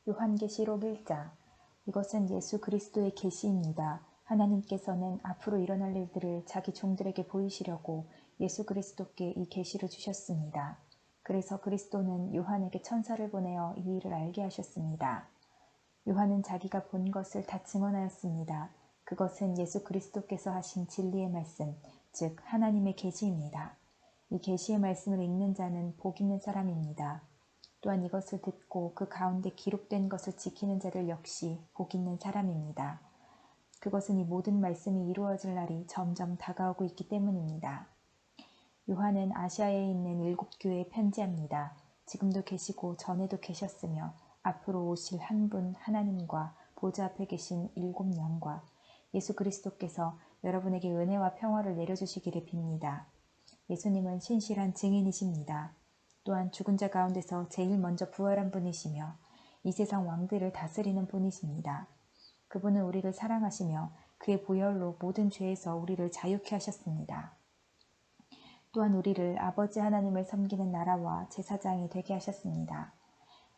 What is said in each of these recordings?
요한계시록 1장. 이것은 예수 그리스도의 계시입니다. 하나님께서는 앞으로 일어날 일들을 자기 종들에게 보이시려고 예수 그리스도께 이 계시를 주셨습니다. 그래서 그리스도는 요한에게 천사를 보내어 이 일을 알게 하셨습니다. 요한은 자기가 본 것을 다 증언하였습니다. 그것은 예수 그리스도께서 하신 진리의 말씀, 즉 하나님의 계시입니다. 이 계시의 말씀을 읽는 자는 복 있는 사람입니다. 또한 이것을 듣고 그 가운데 기록된 것을 지키는 자들 역시 복 있는 사람입니다. 그것은 이 모든 말씀이 이루어질 날이 점점 다가오고 있기 때문입니다. 요한은 아시아에 있는 7교회에 편지합니다. 지금도 계시고 전에도 계셨으며 앞으로 오실 한 분 하나님과 보좌 앞에 계신 7영과 예수 그리스도께서 여러분에게 은혜와 평화를 내려주시기를 빕니다. 예수님은 신실한 증인이십니다. 또한 죽은 자 가운데서 제일 먼저 부활한 분이시며 이 세상 왕들을 다스리는 분이십니다. 그분은 우리를 사랑하시며 그의 보혈로 모든 죄에서 우리를 자유케 하셨습니다. 또한 우리를 아버지 하나님을 섬기는 나라와 제사장이 되게 하셨습니다.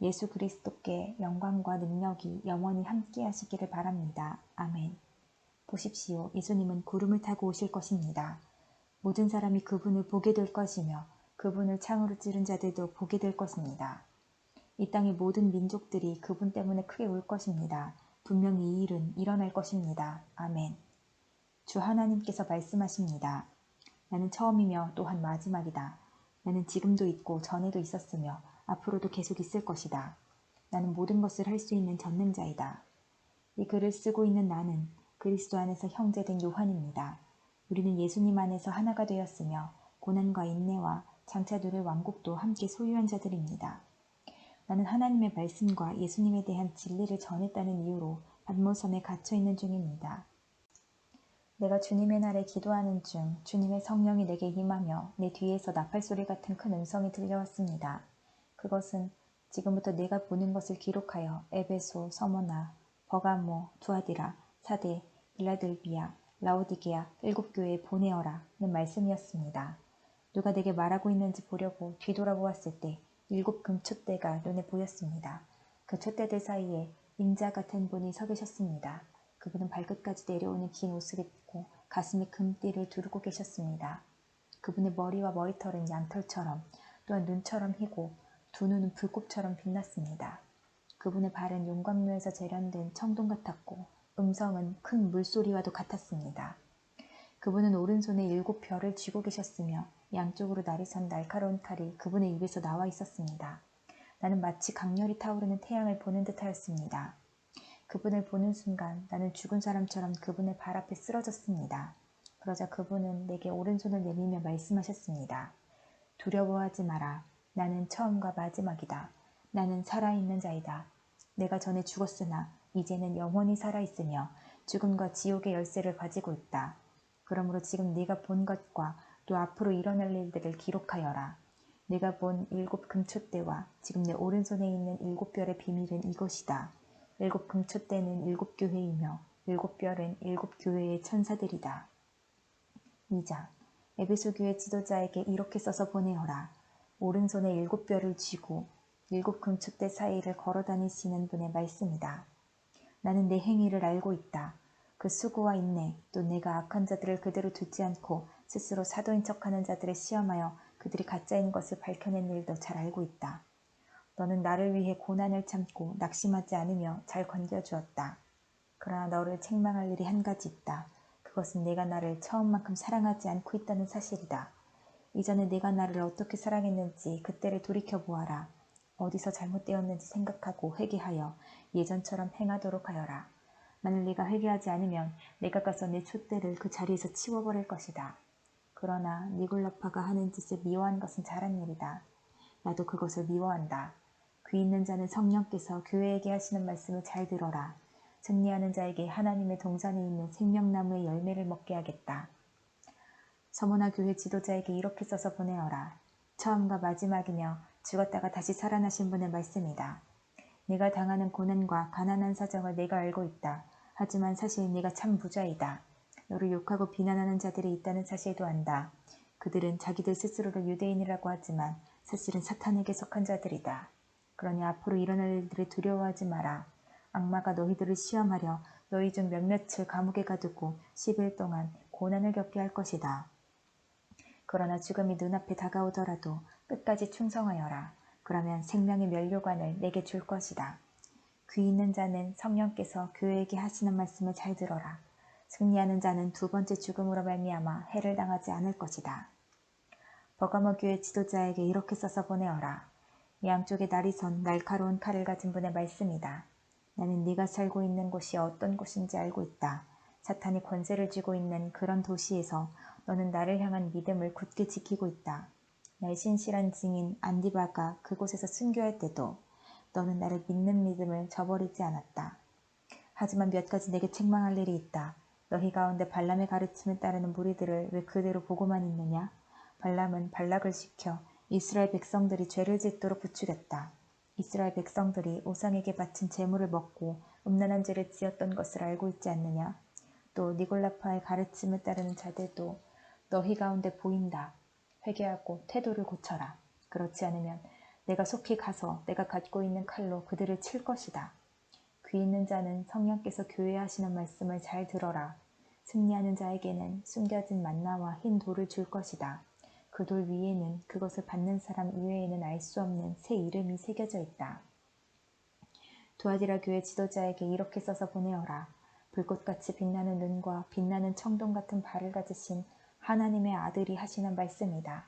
예수 그리스도께 영광과 능력이 영원히 함께 하시기를 바랍니다. 아멘. 보십시오. 예수님은 구름을 타고 오실 것입니다. 모든 사람이 그분을 보게 될 것이며 그분을 창으로 찌른 자들도 보게 될 것입니다. 이 땅의 모든 민족들이 그분 때문에 크게 울 것입니다. 분명히 이 일은 일어날 것입니다. 아멘. 주 하나님께서 말씀하십니다. 나는 처음이며 또한 마지막이다. 나는 지금도 있고 전에도 있었으며 앞으로도 계속 있을 것이다. 나는 모든 것을 할 수 있는 전능자이다. 이 글을 쓰고 있는 나는 그리스도 안에서 형제된 요한입니다. 우리는 예수님 안에서 하나가 되었으며 고난과 인내와 장차 누릴 왕국도 함께 소유한 자들입니다. 나는 하나님의 말씀과 예수님에 대한 진리를 전했다는 이유로 patmos섬에 갇혀 있는 중입니다. 내가 주님의 날에 기도하는 중 주님의 성령이 내게 임하며 내 뒤에서 나팔소리 같은 큰 음성이 들려왔습니다. 그것은 지금부터 내가 보는 것을 기록하여 에베소, 서머나, 버가모, 두아디라, 사데, 빌라델비아, 라오디게아 7교회에 보내어라 는 말씀이었습니다. 누가 내게 말하고 있는지 보려고 뒤돌아보았을 때 7 금촛대가 눈에 보였습니다. 그 촛대들 사이에 인자 같은 분이 서 계셨습니다. 그분은 발끝까지 내려오는 긴 옷을 입고 가슴에 금띠를 두르고 계셨습니다. 그분의 머리와 머리털은 양털처럼 또한 눈처럼 희고 두 눈은 불꽃처럼 빛났습니다. 그분의 발은 용광로에서 재련된 청동 같았고 음성은 큰 물소리와도 같았습니다. 그분은 오른손에 7 별을 쥐고 계셨으며 양쪽으로 날이 선 날카로운 칼이 그분의 입에서 나와 있었습니다. 나는 마치 강렬히 타오르는 태양을 보는 듯하였습니다. 그분을 보는 순간 나는 죽은 사람처럼 그분의 발 앞에 쓰러졌습니다. 그러자 그분은 내게 오른손을 내밀며 말씀하셨습니다. 두려워하지 마라. 나는 처음과 마지막이다. 나는 살아있는 자이다. 내가 전에 죽었으나 이제는 영원히 살아있으며 죽음과 지옥의 열쇠를 가지고 있다. 그러므로 지금 네가 본 것과 또 앞으로 일어날 일들을 기록하여라. 내가 본 7 금촛대와 지금 내 오른손에 있는 7 별의 비밀은 이것이다. 7 금촛대는 7 교회이며 7 별은 7 교회의 천사들이다. 2장. 에베소 교회 지도자에게 이렇게 써서 보내어라. 오른손에 7 별을 쥐고 7 금촛대 사이를 걸어 다니시는 분의 말씀이다. 나는 내 행위를 알고 있다. 그 수고와 인내, 또 내가 악한 자들을 그대로 두지 않고 스스로 사도인 척하는 자들을 시험하여 그들이 가짜인 것을 밝혀낸 일도 잘 알고 있다. 너는 나를 위해 고난을 참고 낙심하지 않으며 잘 견뎌주었다. 그러나 너를 책망할 일이 한 가지 있다. 그것은 내가 나를 처음만큼 사랑하지 않고 있다는 사실이다. 이전에 내가 나를 어떻게 사랑했는지 그때를 돌이켜보아라. 어디서 잘못되었는지 생각하고 회개하여 예전처럼 행하도록 하여라. 만일 네가 회개하지 않으면 내가 가서 내 촛대를 그 자리에서 치워버릴 것이다. 그러나 니골라파가 하는 짓을 미워한 것은 잘한 일이다. 나도 그것을 미워한다. 귀 있는 자는 성령께서 교회에게 하시는 말씀을 잘 들어라. 승리하는 자에게 하나님의 동산에 있는 생명나무의 열매를 먹게 하겠다. 서머나 교회 지도자에게 이렇게 써서 보내어라. 처음과 마지막이며 죽었다가 다시 살아나신 분의 말씀이다. 네가 당하는 고난과 가난한 사정을 내가 알고 있다. 하지만 사실 네가 참 부자이다. 너를 욕하고 비난하는 자들이 있다는 사실도 안다. 그들은 자기들 스스로를 유대인이라고 하지만 사실은 사탄에게 속한 자들이다. 그러니 앞으로 일어날 일들을 두려워하지 마라. 악마가 너희들을 시험하려 너희 중 몇몇을 감옥에 가두고 10일 동안 고난을 겪게 할 것이다. 그러나 죽음이 눈앞에 다가오더라도 끝까지 충성하여라. 그러면 생명의 면류관을 내게 줄 것이다. 귀 있는 자는 성령께서 교회에게 하시는 말씀을 잘 들어라. 승리하는 자는 두 번째 죽음으로 말미암아 해를 당하지 않을 것이다. 버가모 교회 지도자에게 이렇게 써서 보내어라. 양쪽에 날이 선 날카로운 칼을 가진 분의 말씀이다. 나는 네가 살고 있는 곳이 어떤 곳인지 알고 있다. 사탄이 권세를 쥐고 있는 그런 도시에서 너는 나를 향한 믿음을 굳게 지키고 있다. 나의 신실한 증인 안디바가 그곳에서 순교할 때도 너는 나를 믿는 믿음을 저버리지 않았다. 하지만 몇 가지 내게 책망할 일이 있다. 너희 가운데 발람의 가르침을 따르는 무리들을 왜 그대로 보고만 있느냐? 발람은 발락을 시켜 이스라엘 백성들이 죄를 짓도록 부추겼다. 이스라엘 백성들이 우상에게 바친 제물을 먹고 음란한 죄를 지었던 것을 알고 있지 않느냐? 또 니골라파의 가르침을 따르는 자들도 너희 가운데 보인다. 회개하고 태도를 고쳐라. 그렇지 않으면 내가 속히 가서 내가 갖고 있는 칼로 그들을 칠 것이다. 귀 있는 자는 성령께서 교회에 하시는 말씀을 잘 들어라. 승리하는 자에게는 숨겨진 만나와 흰 돌을 줄 것이다. 그 돌 위에는 그것을 받는 사람 이외에는 알 수 없는 새 이름이 새겨져 있다. 두아디라 교회 지도자에게 이렇게 써서 보내어라. 불꽃같이 빛나는 눈과 빛나는 청동 같은 발을 가지신 하나님의 아들이 하시는 말씀이다.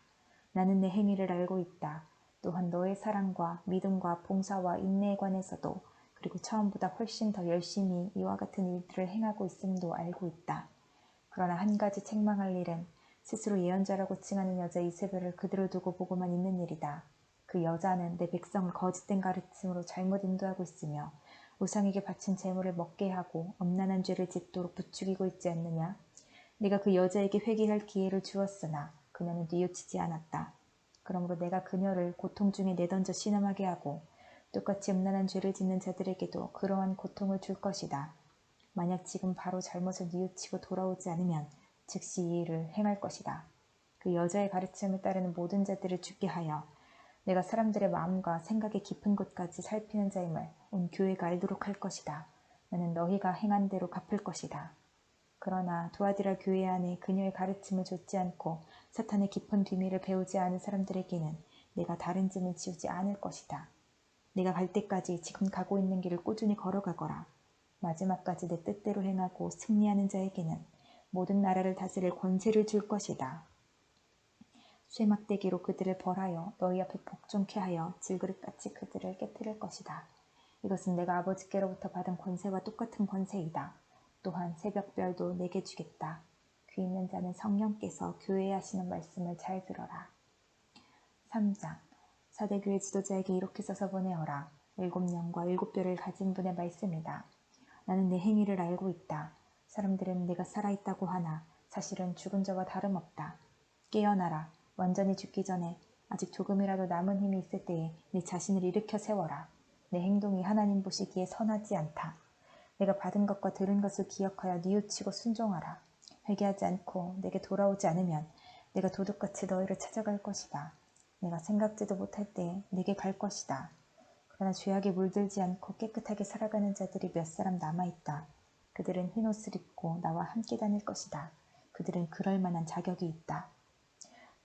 나는 내 행위를 알고 있다. 또한 너의 사랑과 믿음과 봉사와 인내에 관해서도 그리고 처음보다 훨씬 더 열심히 이와 같은 일들을 행하고 있음도 알고 있다. 그러나 한 가지 책망할 일은 스스로 예언자라고 칭하는 여자 이세벨을 그대로 두고 보고만 있는 일이다. 그 여자는 내 백성을 거짓된 가르침으로 잘못 인도하고 있으며 우상에게 바친 재물을 먹게 하고 엄난한 죄를 짓도록 부추기고 있지 않느냐? 네가 그 여자에게 회개할 기회를 주었으나 그녀는 뉘우치지 않았다. 그러므로 내가 그녀를 고통 중에 내던져 신음하게 하고 똑같이 음란한 죄를 짓는 자들에게도 그러한 고통을 줄 것이다. 만약 지금 바로 잘못을 뉘우치고 돌아오지 않으면 즉시 이 일을 행할 것이다. 그 여자의 가르침을 따르는 모든 자들을 죽게 하여 내가 사람들의 마음과 생각의 깊은 곳까지 살피는 자임을 온 교회가 알도록 할 것이다. 나는 너희가 행한 대로 갚을 것이다. 그러나 두아디라 교회 안에 그녀의 가르침을 좇지 않고 사탄의 깊은 비밀을 배우지 않은 사람들에게는 내가 다른 짐을 지우지 않을 것이다. 내가 갈 때까지 지금 가고 있는 길을 꾸준히 걸어가거라. 마지막까지 내 뜻대로 행하고 승리하는 자에게는 모든 나라를 다스릴 권세를 줄 것이다. 쇠막대기로 그들을 벌하여 너희 앞에 복종케 하여 질그릇같이 그들을 깨뜨릴 것이다. 이것은 내가 아버지께로부터 받은 권세와 똑같은 권세이다. 또한 새벽별도 내게 주겠다. 귀 있는 자는 성령께서 교회에 하시는 말씀을 잘 들어라. 3장 사대교회 지도자에게 이렇게 써서 보내어라. 7영과 7뼈를 가진 분의 말씀이다. 나는 내 행위를 알고 있다. 사람들은 내가 살아있다고 하나 사실은 죽은 자와 다름없다. 깨어나라. 완전히 죽기 전에 아직 조금이라도 남은 힘이 있을 때에 내 자신을 일으켜 세워라. 내 행동이 하나님 보시기에 선하지 않다. 내가 받은 것과 들은 것을 기억하여 뉘우치고 순종하라. 회개하지 않고 내게 돌아오지 않으면 내가 도둑같이 너희를 찾아갈 것이다. 내가 생각지도 못할 때에 내게 갈 것이다. 그러나 죄악에 물들지 않고 깨끗하게 살아가는 자들이 몇 사람 남아있다. 그들은 흰옷을 입고 나와 함께 다닐 것이다. 그들은 그럴 만한 자격이 있다.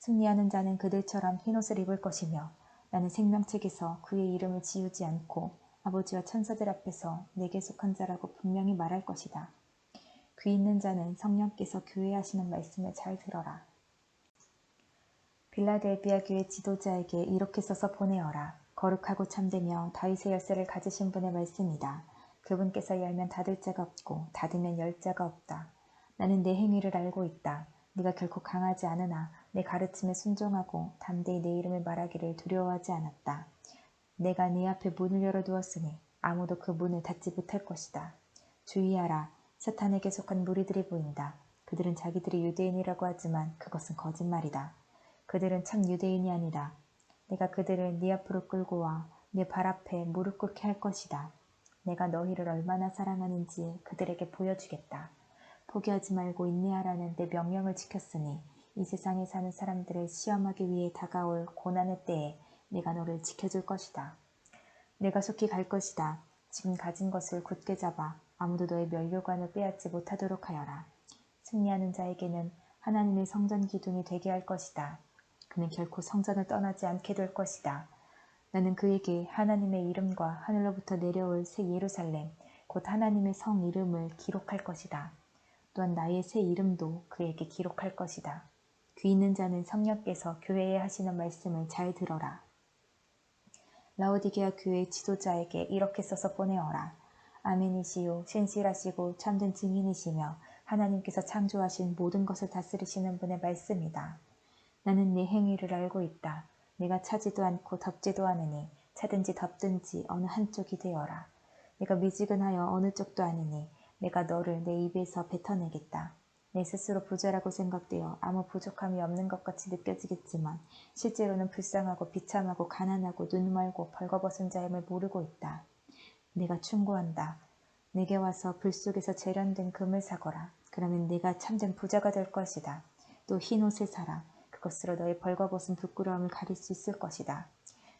승리하는 자는 그들처럼 흰옷을 입을 것이며 나는 생명책에서 그의 이름을 지우지 않고 아버지와 천사들 앞에서 내게 속한 자라고 분명히 말할 것이다. 귀 있는 자는 성령께서 교회에 하시는 말씀을 잘 들어라. 빌라델비아 교회 지도자에게 이렇게 써서 보내어라. 거룩하고 참되며 다윗의 열쇠를 가지신 분의 말씀이다. 그분께서 열면 닫을 자가 없고 닫으면 열 자가 없다. 나는 내 행위를 알고 있다. 네가 결코 강하지 않으나 내 가르침에 순종하고 담대히 내 이름을 말하기를 두려워하지 않았다. 내가 네 앞에 문을 열어두었으니 아무도 그 문을 닫지 못할 것이다. 주의하라. 사탄에게 속한 무리들이 보인다. 그들은 자기들이 유대인이라고 하지만 그것은 거짓말이다. 그들은 참 유대인이 아니다. 내가 그들을 네 앞으로 끌고 와 네 발 앞에 무릎 꿇게 할 것이다. 내가 너희를 얼마나 사랑하는지 그들에게 보여주겠다. 포기하지 말고 인내하라는 내 명령을 지켰으니 이 세상에 사는 사람들을 시험하기 위해 다가올 고난의 때에 내가 너를 지켜줄 것이다. 내가 속히 갈 것이다. 지금 가진 것을 굳게 잡아 아무도 너의 면류관을 빼앗지 못하도록 하여라. 승리하는 자에게는 하나님의 성전 기둥이 되게 할 것이다. 그는 결코 성전을 떠나지 않게 될 것이다. 나는 그에게 하나님의 이름과 하늘로부터 내려올 새 예루살렘, 곧 하나님의 성 이름을 기록할 것이다. 또한 나의 새 이름도 그에게 기록할 것이다. 귀 있는 자는 성령께서 교회에 하시는 말씀을 잘 들어라. 라오디게아 교회 지도자에게 이렇게 써서 보내어라. 아멘이시요 신실하시고 참된 증인이시며 하나님께서 창조하신 모든 것을 다스리시는 분의 말씀이다. 나는 네 행위를 알고 있다. 내가 차지도 않고 덮지도 않으니 차든지 덮든지 어느 한쪽이 되어라. 내가 미지근하여 어느 쪽도 아니니 내가 너를 내 입에서 뱉어내겠다. 내 스스로 부자라고 생각되어 아무 부족함이 없는 것 같이 느껴지겠지만 실제로는 불쌍하고 비참하고 가난하고 눈멀고 벌거벗은 자임을 모르고 있다. 내가 충고한다. 내게 와서 불 속에서 재련된 금을 사거라. 그러면 내가 참된 부자가 될 것이다. 또 흰옷을 사라. 그것으로 너의 벌거벗은 부끄러움을 가릴 수 있을 것이다.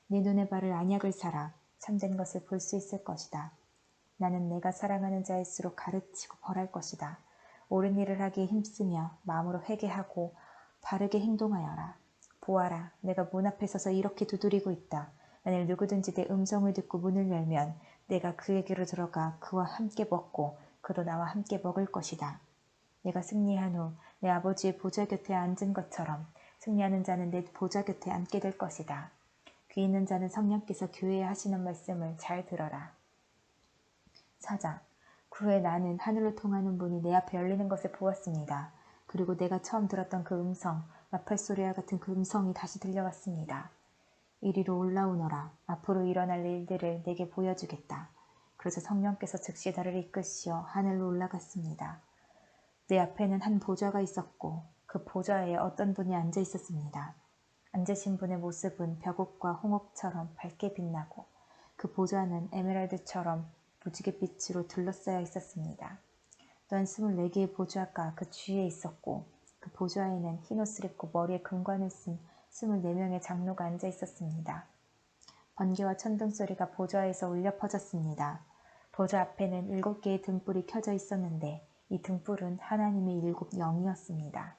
네 눈에 바를 안약을 사라. 참된 것을 볼 수 있을 것이다. 나는 내가 사랑하는 자일수록 가르치고 벌할 것이다. 옳은 일을 하기에 힘쓰며 마음으로 회개하고 바르게 행동하여라. 보아라, 내가 문 앞에 서서 이렇게 두드리고 있다. 만일 누구든지 내 음성을 듣고 문을 열면 내가 그에게로 들어가 그와 함께 먹고 그도 나와 함께 먹을 것이다. 내가 승리한 후 내 아버지의 보좌 곁에 앉은 것처럼 승리하는 자는 내 보좌 곁에 앉게 될 것이다. 귀 있는 자는 성령께서 교회에 하시는 말씀을 잘 들어라. 4장. 그 후에 나는 하늘로 통하는 문이 내 앞에 열리는 것을 보았습니다. 그리고 내가 처음 들었던 그 음성, 나팔 소리와 같은 그 음성이 다시 들려왔습니다. 이리로 올라오너라. 앞으로 일어날 일들을 내게 보여주겠다. 그러자 성령께서 즉시 나를 이끄시어 하늘로 올라갔습니다. 내 앞에는 한 보좌가 있었고 그 보좌에 어떤 분이 앉아 있었습니다. 앉으신 분의 모습은 벽옥과 홍옥처럼 밝게 빛나고 그 보좌는 에메랄드처럼 무지갯빛으로 둘러싸여 있었습니다. 또한 24개의 보좌가 그 주위에 있었고 그 보좌에는 흰옷을 입고 머리에 금관을 쓴 24명의 장로가 앉아 있었습니다. 번개와 천둥 소리가 보좌에서 울려 퍼졌습니다. 보좌 앞에는 7개의 등불이 켜져 있었는데 이 등불은 하나님의 7 영이었습니다.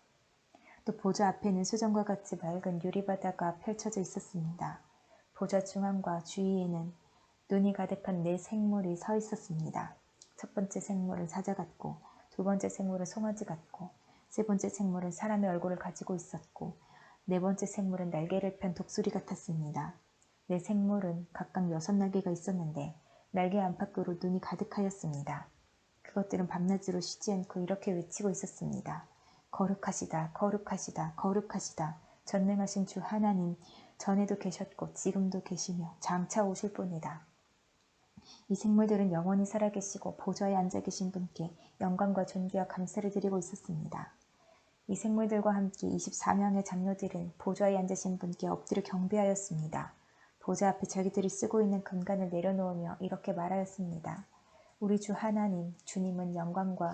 또 보좌 앞에는 수정과 같이 맑은 유리바다가 펼쳐져 있었습니다. 보좌 중앙과 주위에는 눈이 가득한 4 생물이 서 있었습니다. 첫 번째 생물은 사자 같고 두 번째 생물은 송아지 같고 세 번째 생물은 사람의 얼굴을 가지고 있었고 네 번째 생물은 날개를 편 독수리 같았습니다. 4 생물은 각각 6날개가 있었는데 날개 안팎으로 눈이 가득하였습니다. 그것들은 밤낮으로 쉬지 않고 이렇게 외치고 있었습니다. 거룩하시다, 거룩하시다, 거룩하시다. 전능하신 주 하나님, 전에도 계셨고 지금도 계시며 장차 오실 분이다. 이 생물들은 영원히 살아계시고 보좌에 앉아 계신 분께 영광과 존귀와 감사를 드리고 있었습니다. 이 생물들과 함께 24명의 장로들은 보좌에 앉으신 분께 엎드려 경배하였습니다. 보좌 앞에 자기들이 쓰고 있는 금관을 내려놓으며 이렇게 말하였습니다. 우리 주 하나님, 주님은 영광과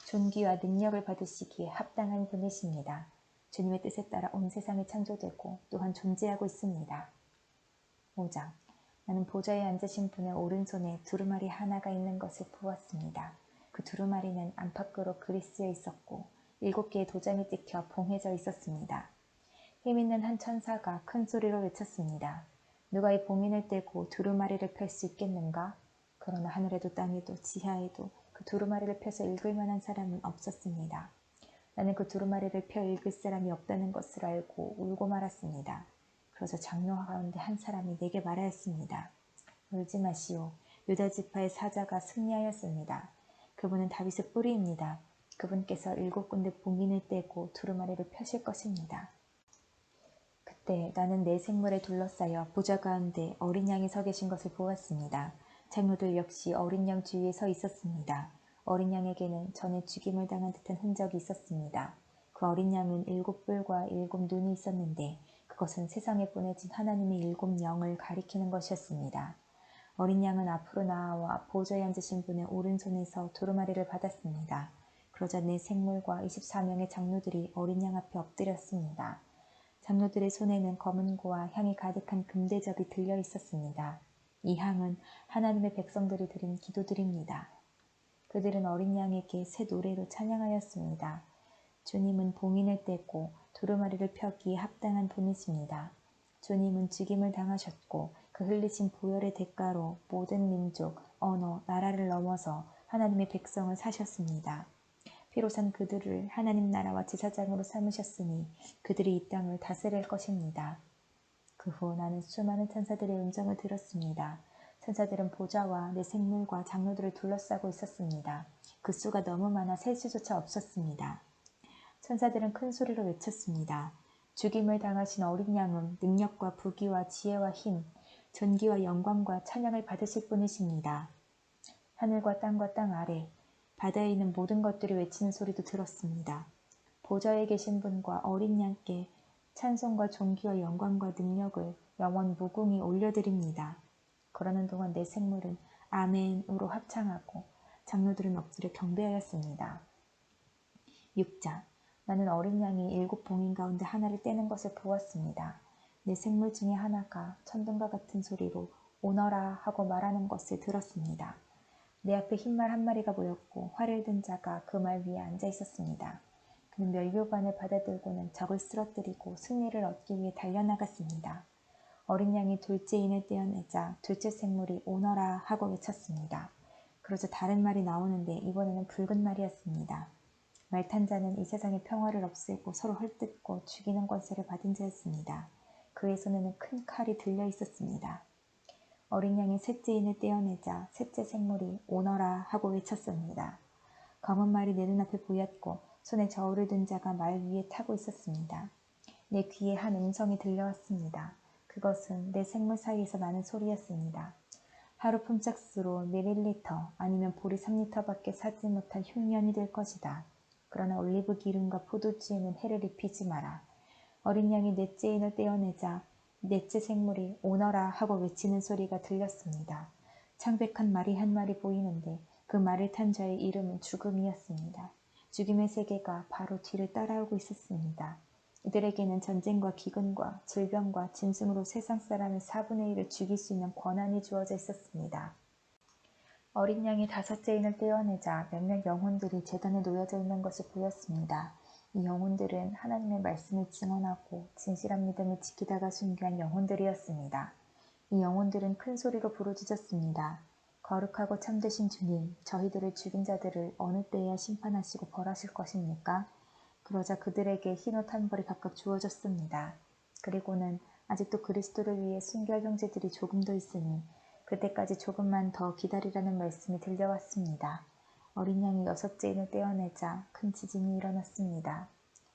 존귀와 능력을 받으시기에 합당한 분이십니다. 주님의 뜻에 따라 온 세상이 창조되고 또한 존재하고 있습니다. 5장. 나는 보좌에 앉으신 분의 오른손에 두루마리 하나가 있는 것을 보았습니다. 그 두루마리는 안팎으로 그리스여 있었고 7개의 도장이 찍혀 봉해져 있었습니다. 힘있는 한 천사가 큰 소리로 외쳤습니다. 누가 이 봉인을 떼고 두루마리를 펼 수 있겠는가? 그러나 하늘에도 땅에도 지하에도 그 두루마리를 펴서 읽을 만한 사람은 없었습니다. 나는 그 두루마리를 펴 읽을 사람이 없다는 것을 알고 울고 말았습니다. 그러자 장로 가운데 한 사람이 내게 말하였습니다. 울지 마시오. 유다 지파의 사자가 승리하였습니다. 그분은 다윗의 뿌리입니다. 그분께서 7군데 봉인을 떼고 두루마리를 펴실 것입니다. 그때 나는 4 생물에 둘러싸여 보좌 가운데 어린 양이 서 계신 것을 보았습니다. 장로들 역시 어린 양 주위에 서 있었습니다. 어린 양에게는 전에 죽임을 당한 듯한 흔적이 있었습니다. 그 어린 양은 7뿔과 7 눈이 있었는데 그것은 세상에 보내진 하나님의 7 영을 가리키는 것이었습니다. 어린 양은 앞으로 나아와 보좌에 앉으신 분의 오른손에서 두루마리를 받았습니다. 그러자 4 생물과 24명의 장로들이 어린 양 앞에 엎드렸습니다. 장로들의 손에는 검은고와 향이 가득한 금대접이 들려 있었습니다. 이 향은 하나님의 백성들이 드린 기도들입니다. 그들은 어린 양에게 새 노래로 찬양하였습니다. 주님은 봉인을 떼고 두루마리를 펴기에 합당한 분이십니다. 주님은 죽임을 당하셨고 그 흘리신 보혈의 대가로 모든 민족, 언어, 나라를 넘어서 하나님의 백성을 사셨습니다. 피로 산 그들을 하나님 나라와 제사장으로 삼으셨으니 그들이 이 땅을 다스릴 것입니다. 그 후 나는 수많은 천사들의 음성을 들었습니다. 천사들은 보좌와 내 생물과 장로들을 둘러싸고 있었습니다. 그 수가 너무 많아 셀 수조차 없었습니다. 천사들은 큰 소리로 외쳤습니다. 죽임을 당하신 어린 양은 능력과 부귀와 지혜와 힘, 존귀와 영광과 찬양을 받으실 분이십니다. 하늘과 땅 아래, 바다에 있는 모든 것들이 외치는 소리도 들었습니다. 보좌에 계신 분과 어린 양께 찬송과 존귀와 영광과 능력을 영원 무궁히 올려드립니다. 그러는 동안 내 생물은 아멘으로 합창하고 장로들은 엎드려 경배하였습니다. 6장. 나는 어린 양이 7 봉인 가운데 하나를 떼는 것을 보았습니다. 내 생물 중에 하나가 천둥과 같은 소리로 오너라 하고 말하는 것을 들었습니다. 내 앞에 흰말 한 마리가 보였고 활을 든 자가 그 말 위에 앉아 있었습니다. 그는 멸류관을 받아들고는 적을 쓰러뜨리고 승리를 얻기 위해 달려나갔습니다. 어린 양이 둘째 인을 떼어내자 둘째 생물이 오너라 하고 외쳤습니다. 그러자 다른 말이 나오는데 이번에는 붉은 말이었습니다. 말 탄 자는 이 세상의 평화를 없애고 서로 헐뜯고 죽이는 권세를 받은 자였습니다. 그의 손에는 큰 칼이 들려 있었습니다. 어린 양이 셋째 인을 떼어내자 셋째 생물이 오너라 하고 외쳤습니다. 검은 말이 내 눈앞에 보였고 손에 저울을 든 자가 말 위에 타고 있었습니다. 내 귀에 한 음성이 들려왔습니다. 그것은 내 생물 사이에서 나는 소리였습니다. 하루 품삯으로 밀리리터 아니면 보리 3리터밖에 사지 못한 흉년이 될 것이다. 그러나 올리브 기름과 포도주에는 해를 입히지 마라. 어린 양이 넷째 인을 떼어내자 넷째 생물이 오너라 하고 외치는 소리가 들렸습니다. 창백한 말이 한 마리 보이는데 그 말을 탄 자의 이름은 죽음이었습니다. 죽임의 세계가 바로 뒤를 따라오고 있었습니다. 이들에게는 전쟁과 기근과 질병과 짐승으로 세상 사람의 4분의 1을 죽일 수 있는 권한이 주어져 있었습니다. 어린 양이 다섯째 인을 떼어내자 몇몇 영혼들이 제단에 놓여져 있는 것을 보였습니다. 이 영혼들은 하나님의 말씀을 증언하고 진실한 믿음을 지키다가 순교한 영혼들이었습니다. 이 영혼들은 큰 소리로 부르짖었습니다. 거룩하고 참되신 주님, 저희들을 죽인 자들을 어느 때에야 심판하시고 벌하실 것입니까? 그러자 그들에게 흰옷 한 벌이 각각 주어졌습니다. 그리고는 아직도 그리스도를 위해 순교할 형제들이 조금 더 있으니 그때까지 조금만 더 기다리라는 말씀이 들려왔습니다. 어린 양이 여섯째 인을 떼어내자 큰 지진이 일어났습니다.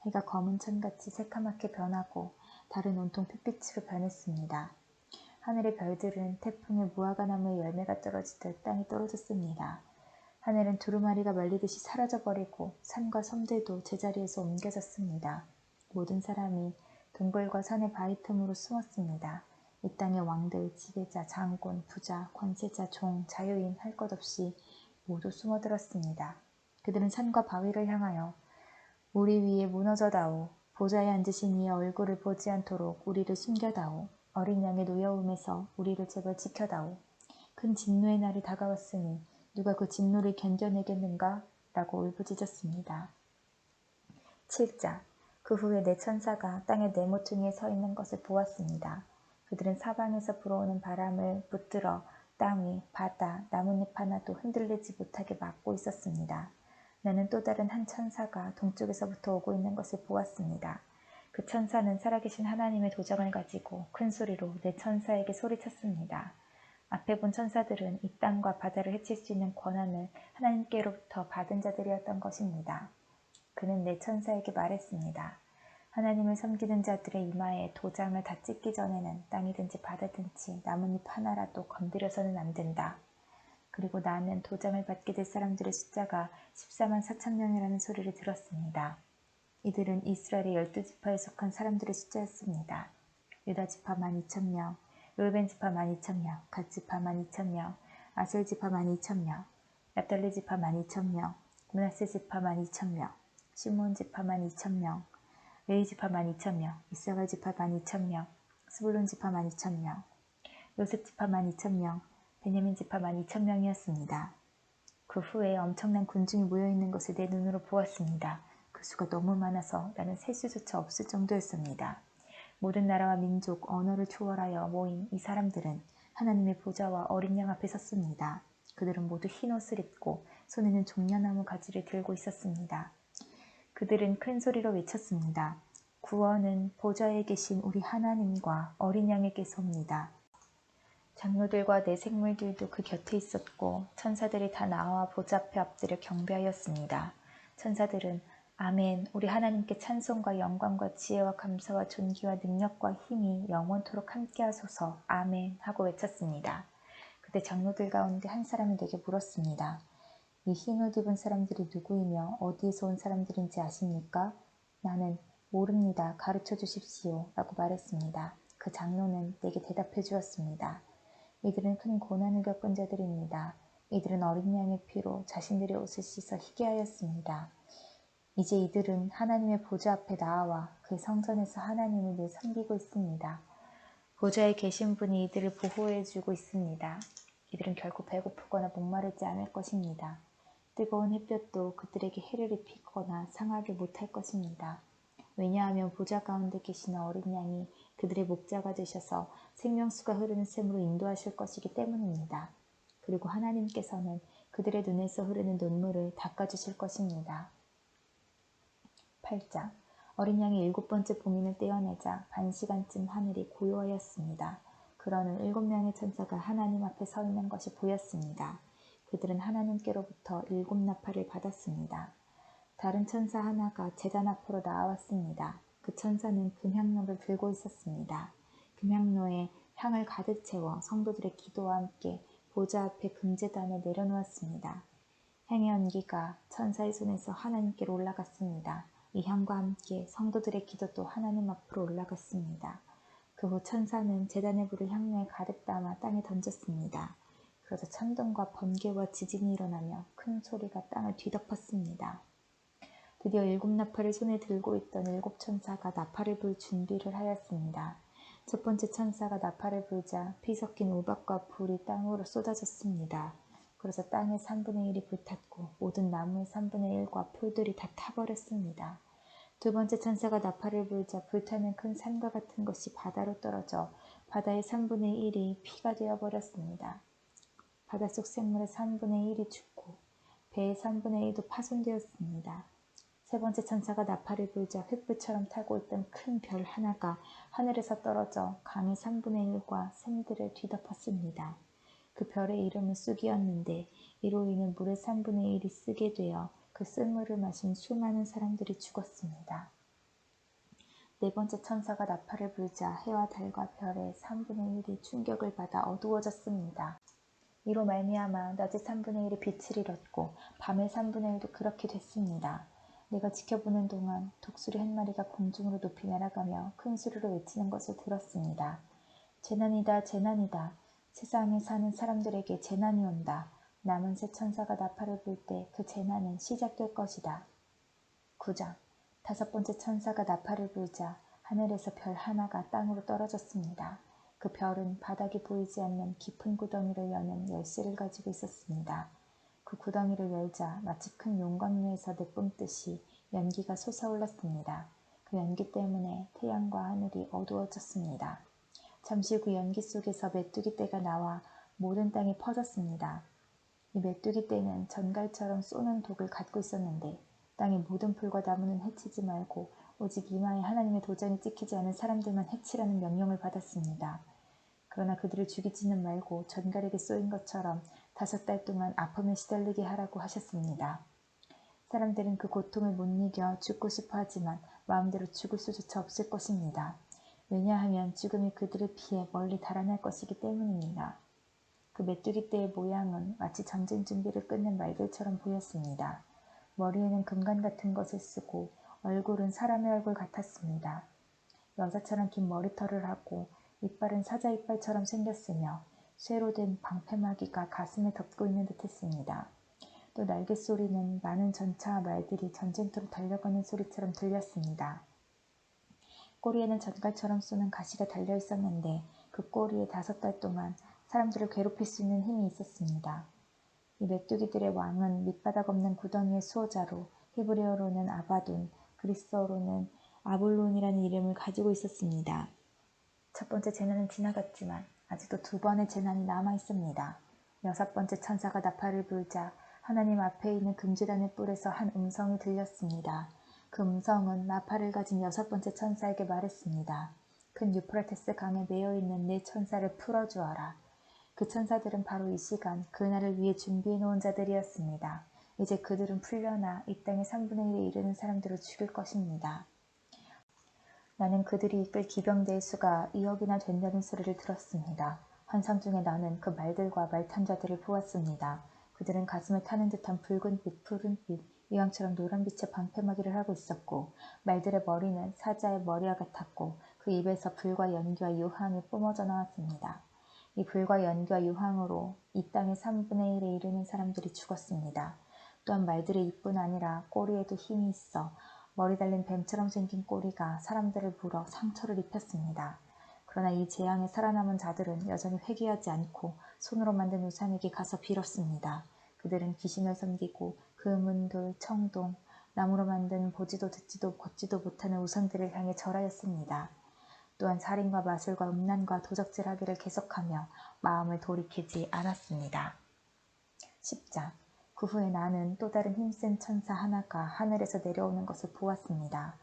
해가 검은 천같이 새카맣게 변하고 달은 온통 핏빛으로 변했습니다. 하늘의 별들은 태풍에 무화과나무의 열매가 떨어지듯 땅에 떨어졌습니다. 하늘은 두루마리가 말리듯이 사라져버리고 산과 섬들도 제자리에서 옮겨졌습니다. 모든 사람이 동굴과 산의 바위 틈으로 숨었습니다. 이 땅의 왕들, 지배자, 장군, 부자, 권세자, 종, 자유인 할 것 없이 모두 숨어들었습니다. 그들은 산과 바위를 향하여 우리 위에 무너져다오. 보좌에 앉으신 이의 얼굴을 보지 않도록 우리를 숨겨다오. 어린 양의 노여움에서 우리를 제발 지켜다오. 큰 진노의 날이 다가왔으니 누가 그 진노를 견뎌내겠는가? 라고 울부짖었습니다. 7장. 그 후에 내 천사가 땅의 네 모퉁이에 서 있는 것을 보았습니다. 그들은 사방에서 불어오는 바람을 붙들어 땅 위, 바다, 나뭇잎 하나도 흔들리지 못하게 막고 있었습니다. 나는 또 다른 한 천사가 동쪽에서부터 오고 있는 것을 보았습니다. 그 천사는 살아계신 하나님의 도장을 가지고 큰 소리로 내 천사에게 소리쳤습니다. 앞에 본 천사들은 이 땅과 바다를 해칠 수 있는 권한을 하나님께로부터 받은 자들이었던 것입니다. 그는 내 천사에게 말했습니다. 하나님을 섬기는 자들의 이마에 도장을 다 찍기 전에는 땅이든지 바다든지 나뭇잎 하나라도 건드려서는 안 된다. 그리고 나는 도장을 받게 될 사람들의 숫자가 14만 4천 명이라는 소리를 들었습니다. 이들은 이스라엘의 12지파에 속한 사람들의 숫자였습니다. 유다지파 12,000명, 르벤지파 12,000명, 갓지파 12,000명, 아셀지파 12,000명, 납달리지파 12,000명, 므낫세지파 12,000명, 시몬지파 12,000명, 레위지파 12,000명, 이사갈지파 12,000명, 스불론지파 12,000명, 요셉 지파 12,000명, 베냐민 지파 12,000명이었습니다. 그 후에 엄청난 군중이 모여있는 것을 내 눈으로 보았습니다. 그 수가 너무 많아서 나는 셀 수조차 없을 정도였습니다. 모든 나라와 민족, 언어를 초월하여 모인 이 사람들은 하나님의 보좌와 어린 양 앞에 섰습니다. 그들은 모두 흰 옷을 입고 손에는 종려나무 가지를 들고 있었습니다. 그들은 큰 소리로 외쳤습니다. 구원은 보좌에 계신 우리 하나님과 어린 양에게서 옵니다. 장로들과 내 생물들도 그 곁에 있었고 천사들이 다 나와 보좌 앞에 엎드려 경배하였습니다. 천사들은 아멘, 우리 하나님께 찬송과 영광과 지혜와 감사와 존귀와 능력과 힘이 영원토록 함께하소서 아멘 하고 외쳤습니다. 그때 장로들 가운데 한 사람이 내게 물었습니다. 이 흰 옷 입은 사람들이 누구이며 어디에서 온 사람들인지 아십니까? 나는 모릅니다. 가르쳐 주십시오 라고 말했습니다. 그 장로는 내게 대답해 주었습니다. 이들은 큰 고난을 겪은 자들입니다. 이들은 어린 양의 피로 자신들의 옷을 씻어 희게 하였습니다. 이제 이들은 하나님의 보좌 앞에 나와 그 성전에서 하나님을 늘 섬기고 있습니다. 보좌에 계신 분이 이들을 보호해주고 있습니다. 이들은 결코 배고프거나 목마르지 않을 것입니다. 뜨거운 햇볕도 그들에게 해를 입히거나 상하게 못할 것입니다. 왜냐하면 보좌 가운데 계시는 어린 양이 그들의 목자가 되셔서 생명수가 흐르는 샘으로 인도하실 것이기 때문입니다. 그리고 하나님께서는 그들의 눈에서 흐르는 눈물을 닦아주실 것입니다. 8장 어린 양이 7번째 봉인을 떼어내자 반시간쯤 하늘이 고요하였습니다. 그러는 7명의 천사가 하나님 앞에 서 있는 것이 보였습니다. 그들은 하나님께로부터 7나팔을 받았습니다. 다른 천사 하나가 제단 앞으로 나왔습니다. 그 천사는 금향로를 들고 있었습니다. 금향로에 향을 가득 채워 성도들의 기도와 함께 보좌 앞에 금제단에 내려놓았습니다. 향의 연기가 천사의 손에서 하나님께로 올라갔습니다. 이 향과 함께 성도들의 기도도 하나님 앞으로 올라갔습니다. 그 후 천사는 제단의 불을 향로에 가득 담아 땅에 던졌습니다. 그러자 천둥과 번개와 지진이 일어나며 큰 소리가 땅을 뒤덮었습니다. 드디어 7나팔을 손에 들고 있던 7천사가 나팔을 불 준비를 하였습니다. 첫 번째 천사가 나팔을 불자 피 섞인 우박과 불이 땅으로 쏟아졌습니다. 그러자 땅의 3분의 1이 불탔고 모든 나무의 3분의 1과 풀들이 다 타버렸습니다. 두 번째 천사가 나팔을 불자 불타는 큰 산과 같은 것이 바다로 떨어져 바다의 3분의 1이 피가 되어버렸습니다. 바닷속 생물의 3분의 1이 죽고 배의 3분의 1도 파손되었습니다. 세 번째 천사가 나팔을 불자 횃불처럼 타고 있던 큰 별 하나가 하늘에서 떨어져 강의 3분의 1과 샘들을 뒤덮었습니다. 그 별의 이름은 쑥이었는데 이로 인해 물의 3분의 1이 쓰게 되어 그 쓴물을 마신 수많은 사람들이 죽었습니다. 네 번째 천사가 나팔을 불자 해와 달과 별의 3분의 1이 충격을 받아 어두워졌습니다. 이로 말미암아 낮의 3분의 1이 빛을 잃었고 밤의 3분의 1도 그렇게 됐습니다. 내가 지켜보는 동안 독수리 한 마리가 공중으로 높이 날아가며 큰 소리로 외치는 것을 들었습니다. 재난이다, 재난이다. 세상에 사는 사람들에게 재난이 온다. 남은 새 천사가 나팔을 불 때 그 재난은 시작될 것이다. 9장 다섯 번째 천사가 나팔을 불자 하늘에서 별 하나가 땅으로 떨어졌습니다. 그 별은 바닥이 보이지 않는 깊은 구덩이를 여는 열쇠를 가지고 있었습니다. 그 구덩이를 열자 마치 큰 용광로에서 내뿜듯이 연기가 솟아올랐습니다. 그 연기 때문에 태양과 하늘이 어두워졌습니다. 잠시 후 그 연기 속에서 메뚜기 떼가 나와 모든 땅에 퍼졌습니다. 이 메뚜기 떼는 전갈처럼 쏘는 독을 갖고 있었는데 땅의 모든 풀과 나무는 해치지 말고 오직 이마에 하나님의 도장이 찍히지 않은 사람들만 해치라는 명령을 받았습니다. 그러나 그들을 죽이지는 말고 전갈에게 쏘인 것처럼 5달 동안 아픔에 시달리게 하라고 하셨습니다. 사람들은 그 고통을 못 이겨 죽고 싶어 하지만 마음대로 죽을 수조차 없을 것입니다. 왜냐하면 죽음이 그들을 피해 멀리 달아날 것이기 때문입니다. 그 메뚜기 떼의 모양은 마치 전쟁 준비를 끝낸 말들처럼 보였습니다. 머리에는 금관 같은 것을 쓰고 얼굴은 사람의 얼굴 같았습니다. 여자처럼 긴 머리털을 하고 이빨은 사자 이빨처럼 생겼으며 쇠로 된 방패막이가 가슴을 덮고 있는 듯 했습니다. 또 날개 소리는 많은 전차와 말들이 전쟁터로 달려가는 소리처럼 들렸습니다. 꼬리에는 전갈처럼 쏘는 가시가 달려 있었는데 그 꼬리에 5달 동안 사람들을 괴롭힐 수 있는 힘이 있었습니다. 이 메뚜기들의 왕은 밑바닥 없는 구덩이의 수호자로 히브리어로는 아바돈, 그리스어로는 아볼론이라는 이름을 가지고 있었습니다. 첫 번째 재난은 지나갔지만 아직도 2번의 재난이 남아있습니다. 6번째 천사가 나팔을 불자 하나님 앞에 있는 금지단의 뿔에서 한 음성이 들렸습니다. 그 음성은 나팔을 가진 6번째 천사에게 말했습니다. 큰 유프라테스 강에 매여있는 네 천사를 풀어주어라. 그 천사들은 바로 이 시간 그날을 위해 준비해놓은 자들이었습니다. 이제 그들은 풀려나 이 땅의 3분의 1에 이르는 사람들을 죽일 것입니다. 나는 그들이 이끌 기병대의 수가 2억이나 된다는 소리를 들었습니다. 환상 중에 나는 그 말들과 말탄자들을 보았습니다. 그들은 가슴에 타는 듯한 붉은빛, 푸른빛, 이왕처럼 노란빛의 방패막이를 하고 있었고 말들의 머리는 사자의 머리와 같았고 그 입에서 불과 연기와 유황이 뿜어져 나왔습니다. 이 불과 연기와 유황으로 이 땅의 3분의 1에 이르는 사람들이 죽었습니다. 또한 말들의 입뿐 아니라 꼬리에도 힘이 있어 머리 달린 뱀처럼 생긴 꼬리가 사람들을 물어 상처를 입혔습니다. 그러나 이 재앙에 살아남은 자들은 여전히 회개하지 않고 손으로 만든 우상에게 가서 빌었습니다. 그들은 귀신을 섬기고 금은 돌, 청동, 나무로 만든 보지도 듣지도 걷지도 못하는 우상들을 향해 절하였습니다. 또한 살인과 마술과 음란과 도적질하기를 계속하며 마음을 돌이키지 않았습니다. 10장 그 후에 나는 또 다른 힘센 천사 하나가 하늘에서 내려오는 것을 보았습니다.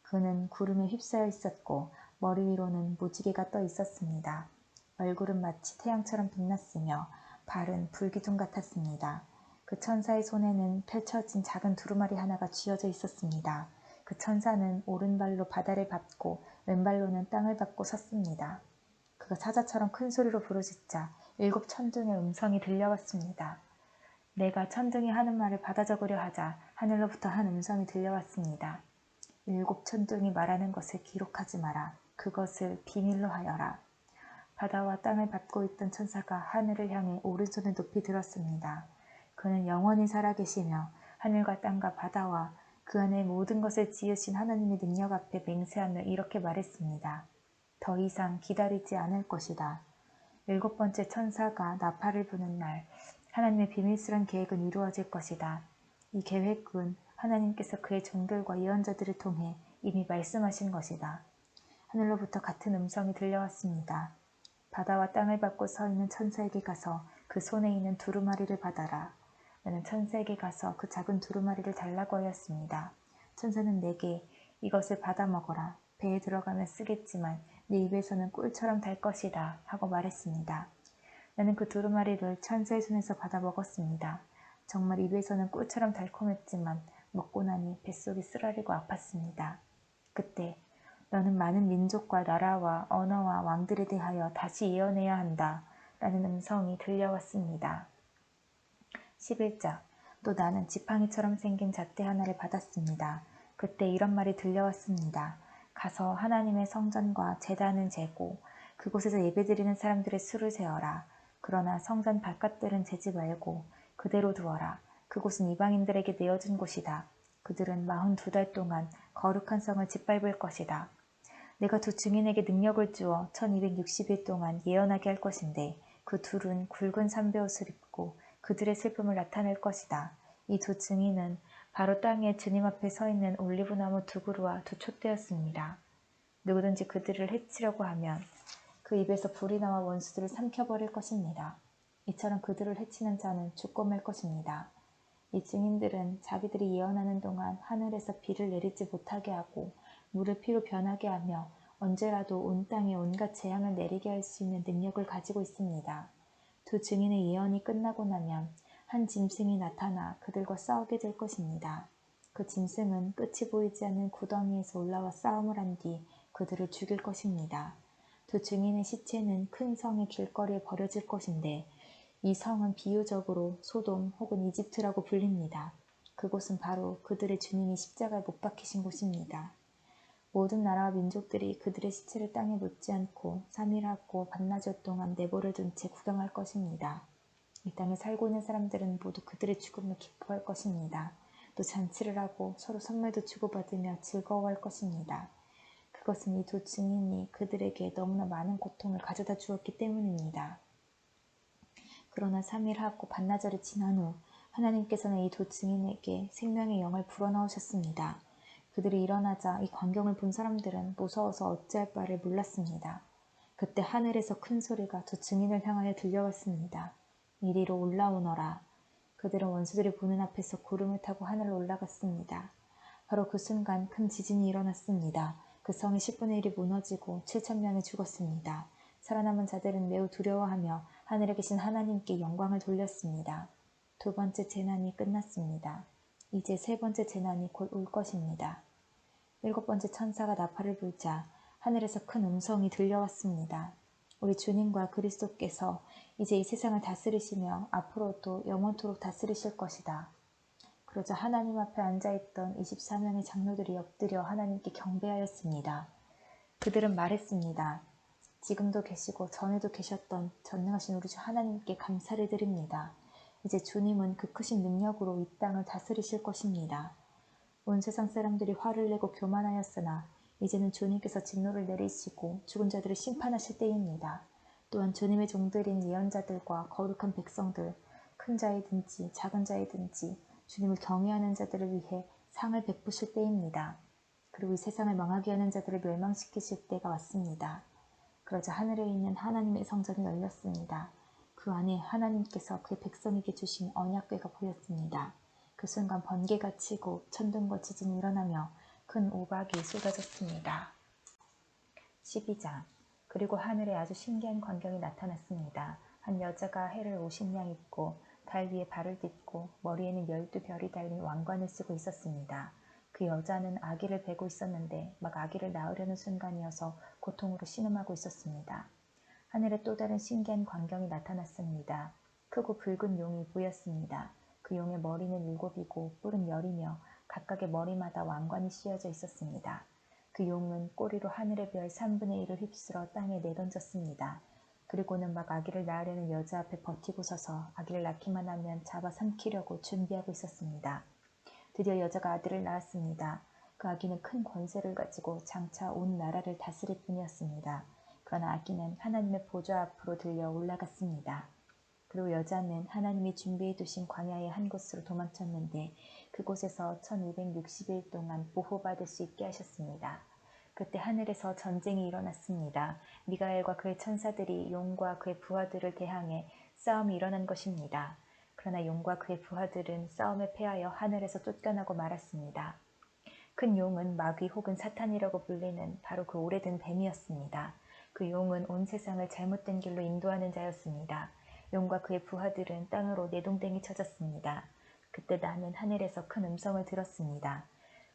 그는 구름에 휩싸여 있었고 머리 위로는 무지개가 떠 있었습니다. 얼굴은 마치 태양처럼 빛났으며 발은 불기둥 같았습니다. 그 천사의 손에는 펼쳐진 작은 두루마리 하나가 쥐어져 있었습니다. 그 천사는 오른발로 바다를 밟고 왼발로는 땅을 밟고 섰습니다. 그가 사자처럼 큰 소리로 부르짖자 7 천둥의 음성이 들려왔습니다. 내가 천둥이 하는 말을 받아 적으려 하자 하늘로부터 한 음성이 들려왔습니다. 7 천둥이 말하는 것을 기록하지 마라. 그것을 비밀로 하여라. 바다와 땅을 밟고 있던 천사가 하늘을 향해 오른손을 높이 들었습니다. 그는 영원히 살아계시며 하늘과 땅과 바다와 그 안에 모든 것을 지으신 하나님의 능력 앞에 맹세하며 이렇게 말했습니다. 더 이상 기다리지 않을 것이다. 7번째 천사가 나팔을 부는 날 하나님의 비밀스러운 계획은 이루어질 것이다. 이 계획은 하나님께서 그의 종들과 예언자들을 통해 이미 말씀하신 것이다. 하늘로부터 같은 음성이 들려왔습니다. 바다와 땅을 밟고 서 있는 천사에게 가서 그 손에 있는 두루마리를 받아라. 나는 천사에게 가서 그 작은 두루마리를 달라고 하였습니다. 천사는 내게 이것을 받아 먹어라. 배에 들어가면 쓰겠지만 네 입에서는 꿀처럼 달 것이다 하고 말했습니다. 나는 그 두루마리를 천사의 손에서 받아 먹었습니다. 정말 입에서는 꿀처럼 달콤했지만 먹고 나니 뱃속이 쓰라리고 아팠습니다. 그때 너는 많은 민족과 나라와 언어와 왕들에 대하여 다시 예언해야 한다 라는 음성이 들려왔습니다. 11장 또 나는 지팡이처럼 생긴 잣대 하나를 받았습니다. 그때 이런 말이 들려왔습니다. 가서 하나님의 성전과 제단은 재고 그곳에서 예배드리는 사람들의 수를 세어라. 그러나 성전 바깥들은 재지 말고 그대로 두어라. 그곳은 이방인들에게 내어준 곳이다. 그들은 42달 동안 거룩한 성을 짓밟을 것이다. 내가 2 증인에게 능력을 주어 1260일 동안 예언하게 할 것인데 그 둘은 굵은 삼베옷을 입고 그들의 슬픔을 나타낼 것이다. 이 2 증인은 바로 땅에 주님 앞에 서 있는 올리브나무 2 그루와 2 촛대였습니다. 누구든지 그들을 해치려고 하면 그 입에서 불이 나와 원수들을 삼켜버릴 것입니다. 이처럼 그들을 해치는 자는 죽고 말 것입니다. 이 증인들은 자기들이 예언하는 동안 하늘에서 비를 내리지 못하게 하고 물을 피로 변하게 하며 언제라도 온 땅에 온갖 재앙을 내리게 할 수 있는 능력을 가지고 있습니다. 2 증인의 예언이 끝나고 나면 한 짐승이 나타나 그들과 싸우게 될 것입니다. 그 짐승은 끝이 보이지 않는 구덩이에서 올라와 싸움을 한 뒤 그들을 죽일 것입니다. 2 증인의 시체는 큰 성의 길거리에 버려질 것인데 이 성은 비유적으로 소돔 혹은 이집트라고 불립니다. 그곳은 바로 그들의 주님이 십자가에 못 박히신 곳입니다. 모든 나라와 민족들이 그들의 시체를 땅에 묻지 않고 3일하고 반나절 동안 내버려 둔 채 구경할 것입니다. 이 땅에 살고 있는 사람들은 모두 그들의 죽음을 기뻐할 것입니다. 또 잔치를 하고 서로 선물도 주고받으며 즐거워할 것입니다. 그것은 이 두 증인이 그들에게 너무나 많은 고통을 가져다 주었기 때문입니다. 그러나 3일 하고 반나절이 지난 후 하나님께서는 이 두 증인에게 생명의 영을 불어넣으셨습니다. 그들이 일어나자 이 광경을 본 사람들은 무서워서 어찌할 바를 몰랐습니다. 그때 하늘에서 큰 소리가 두 증인을 향하여 들려왔습니다. 이리로 올라오너라. 그들은 원수들이 보는 앞에서 구름을 타고 하늘로 올라갔습니다. 바로 그 순간 큰 지진이 일어났습니다. 그 성의 10분의 1이 무너지고 7,000명이 죽었습니다. 살아남은 자들은 매우 두려워하며 하늘에 계신 하나님께 영광을 돌렸습니다. 두 번째 재난이 끝났습니다. 이제 세 번째 재난이 곧 올 것입니다. 일곱 번째 천사가 나팔을 불자 하늘에서 큰 음성이 들려왔습니다. 우리 주님과 그리스도께서 이제 이 세상을 다스리시며 앞으로도 영원토록 다스리실 것이다. 그러자 하나님 앞에 앉아있던 24명의 장로들이 엎드려 하나님께 경배하였습니다. 그들은 말했습니다. 지금도 계시고 전에도 계셨던 전능하신 우리 주 하나님께 감사를 드립니다. 이제 주님은 그 크신 능력으로 이 땅을 다스리실 것입니다. 온 세상 사람들이 화를 내고 교만하였으나 이제는 주님께서 진노를 내리시고 죽은 자들을 심판하실 때입니다. 또한 주님의 종들인 예언자들과 거룩한 백성들, 큰 자이든지 작은 자이든지 주님을 경외하는 자들을 위해 상을 베푸실 때입니다. 그리고 이 세상을 망하게 하는 자들을 멸망시키실 때가 왔습니다. 그러자 하늘에 있는 하나님의 성전이 열렸습니다. 그 안에 하나님께서 그의 백성에게 주신 언약궤가 보였습니다. 그 순간 번개가 치고 천둥과 지진이 일어나며 큰 우박이 쏟아졌습니다. 12장. 그리고 하늘에 아주 신기한 광경이 나타났습니다. 한 여자가 해를 50냥 입고 달 위에 발을 딛고 머리에는 12별이 달린 왕관을 쓰고 있었습니다. 그 여자는 아기를 베고 있었는데 막 아기를 낳으려는 순간이어서 고통으로 신음하고 있었습니다. 하늘에 또 다른 신기한 광경이 나타났습니다. 크고 붉은 용이 보였습니다. 그 용의 머리는 7이고 뿔은 10이며 각각의 머리마다 왕관이 씌어져 있었습니다. 그 용은 꼬리로 하늘의 별 3분의 1을 휩쓸어 땅에 내던졌습니다. 그리고는 막 아기를 낳으려는 여자 앞에 버티고 서서 아기를 낳기만 하면 잡아 삼키려고 준비하고 있었습니다. 드디어 여자가 아들을 낳았습니다. 그 아기는 큰 권세를 가지고 장차 온 나라를 다스릴 뿐이었습니다. 그러나 아기는 하나님의 보좌 앞으로 들려 올라갔습니다. 그리고 여자는 하나님이 준비해 두신 광야의 한 곳으로 도망쳤는데 그곳에서 1260일 동안 보호받을 수 있게 하셨습니다. 그때 하늘에서 전쟁이 일어났습니다. 미가엘과 그의 천사들이 용과 그의 부하들을 대항해 싸움이 일어난 것입니다. 그러나 용과 그의 부하들은 싸움에 패하여 하늘에서 쫓겨나고 말았습니다. 큰 용은 마귀 혹은 사탄이라고 불리는 바로 그 오래된 뱀이었습니다. 그 용은 온 세상을 잘못된 길로 인도하는 자였습니다. 용과 그의 부하들은 땅으로 내동댕이 쳐졌습니다. 그때 나는 하늘에서 큰 음성을 들었습니다.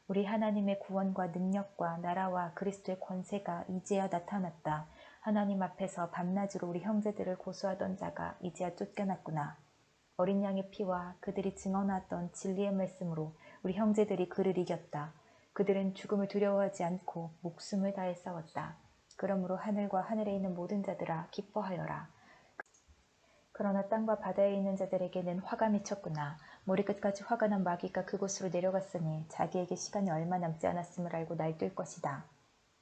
우리 하나님의 구원과 능력과 나라와 그리스도의 권세가 이제야 나타났다. 하나님 앞에서 밤낮으로 우리 형제들을 고소하던 자가 이제야 쫓겨났구나. 어린 양의 피와 그들이 증언하던 진리의 말씀으로 우리 형제들이 그를 이겼다. 그들은 죽음을 두려워하지 않고 목숨을 다해 싸웠다. 그러므로 하늘과 하늘에 있는 모든 자들아 기뻐하여라. 그러나 땅과 바다에 있는 자들에게는 화가 미쳤구나. 머리끝까지 화가 난 마귀가 그곳으로 내려갔으니 자기에게 시간이 얼마 남지 않았음을 알고 날뛸 것이다.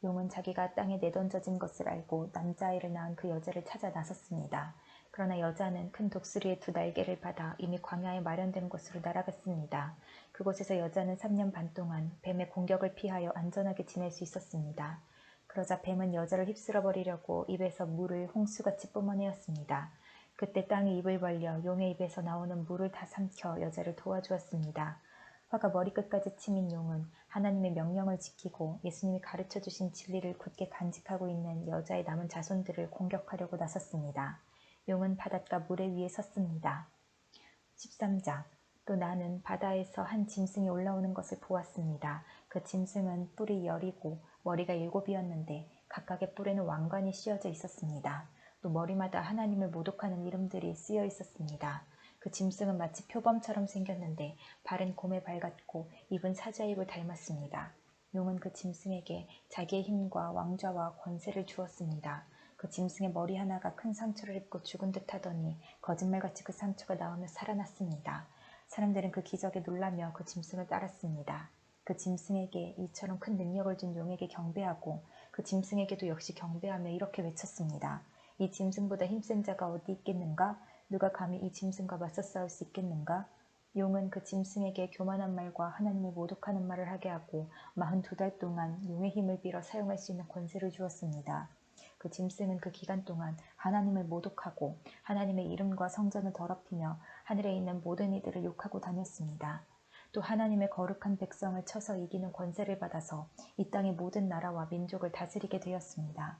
용은 자기가 땅에 내던져진 것을 알고 남자아이를 낳은 그 여자를 찾아 나섰습니다. 그러나 여자는 큰 독수리의 2 날개를 받아 이미 광야에 마련된 곳으로 날아갔습니다. 그곳에서 여자는 3년 반 동안 뱀의 공격을 피하여 안전하게 지낼 수 있었습니다. 그러자 뱀은 여자를 휩쓸어 버리려고 입에서 물을 홍수같이 뿜어내었습니다. 그때 땅이 입을 벌려 용의 입에서 나오는 물을 다 삼켜 여자를 도와주었습니다. 화가 머리끝까지 치민 용은 하나님의 명령을 지키고 예수님이 가르쳐주신 진리를 굳게 간직하고 있는 여자의 남은 자손들을 공격하려고 나섰습니다. 용은 바닷가 모래 위에 섰습니다. 13장. 또 나는 바다에서 한 짐승이 올라오는 것을 보았습니다. 그 짐승은 뿔이 10이고 머리가 7이었는데 각각의 뿔에는 왕관이 씌어져 있었습니다. 또 머리마다 하나님을 모독하는 이름들이 쓰여 있었습니다. 그 짐승은 마치 표범처럼 생겼는데 발은 곰의 발 같고 입은 사자의 입을 닮았습니다. 용은 그 짐승에게 자기의 힘과 왕좌와 권세를 주었습니다. 그 짐승의 머리 하나가 큰 상처를 입고 죽은 듯 하더니 거짓말같이 그 상처가 나오며 살아났습니다. 사람들은 그 기적에 놀라며 그 짐승을 따랐습니다. 그 짐승에게 이처럼 큰 능력을 준 용에게 경배하고 그 짐승에게도 역시 경배하며 이렇게 외쳤습니다. 이 짐승보다 힘센 자가 어디 있겠는가? 누가 감히 이 짐승과 맞서 싸울 수 있겠는가? 용은 그 짐승에게 교만한 말과 하나님을 모독하는 말을 하게 하고 42달 동안 용의 힘을 빌어 사용할 수 있는 권세를 주었습니다. 그 짐승은 그 기간 동안 하나님을 모독하고 하나님의 이름과 성전을 더럽히며 하늘에 있는 모든 이들을 욕하고 다녔습니다. 또 하나님의 거룩한 백성을 쳐서 이기는 권세를 받아서 이 땅의 모든 나라와 민족을 다스리게 되었습니다.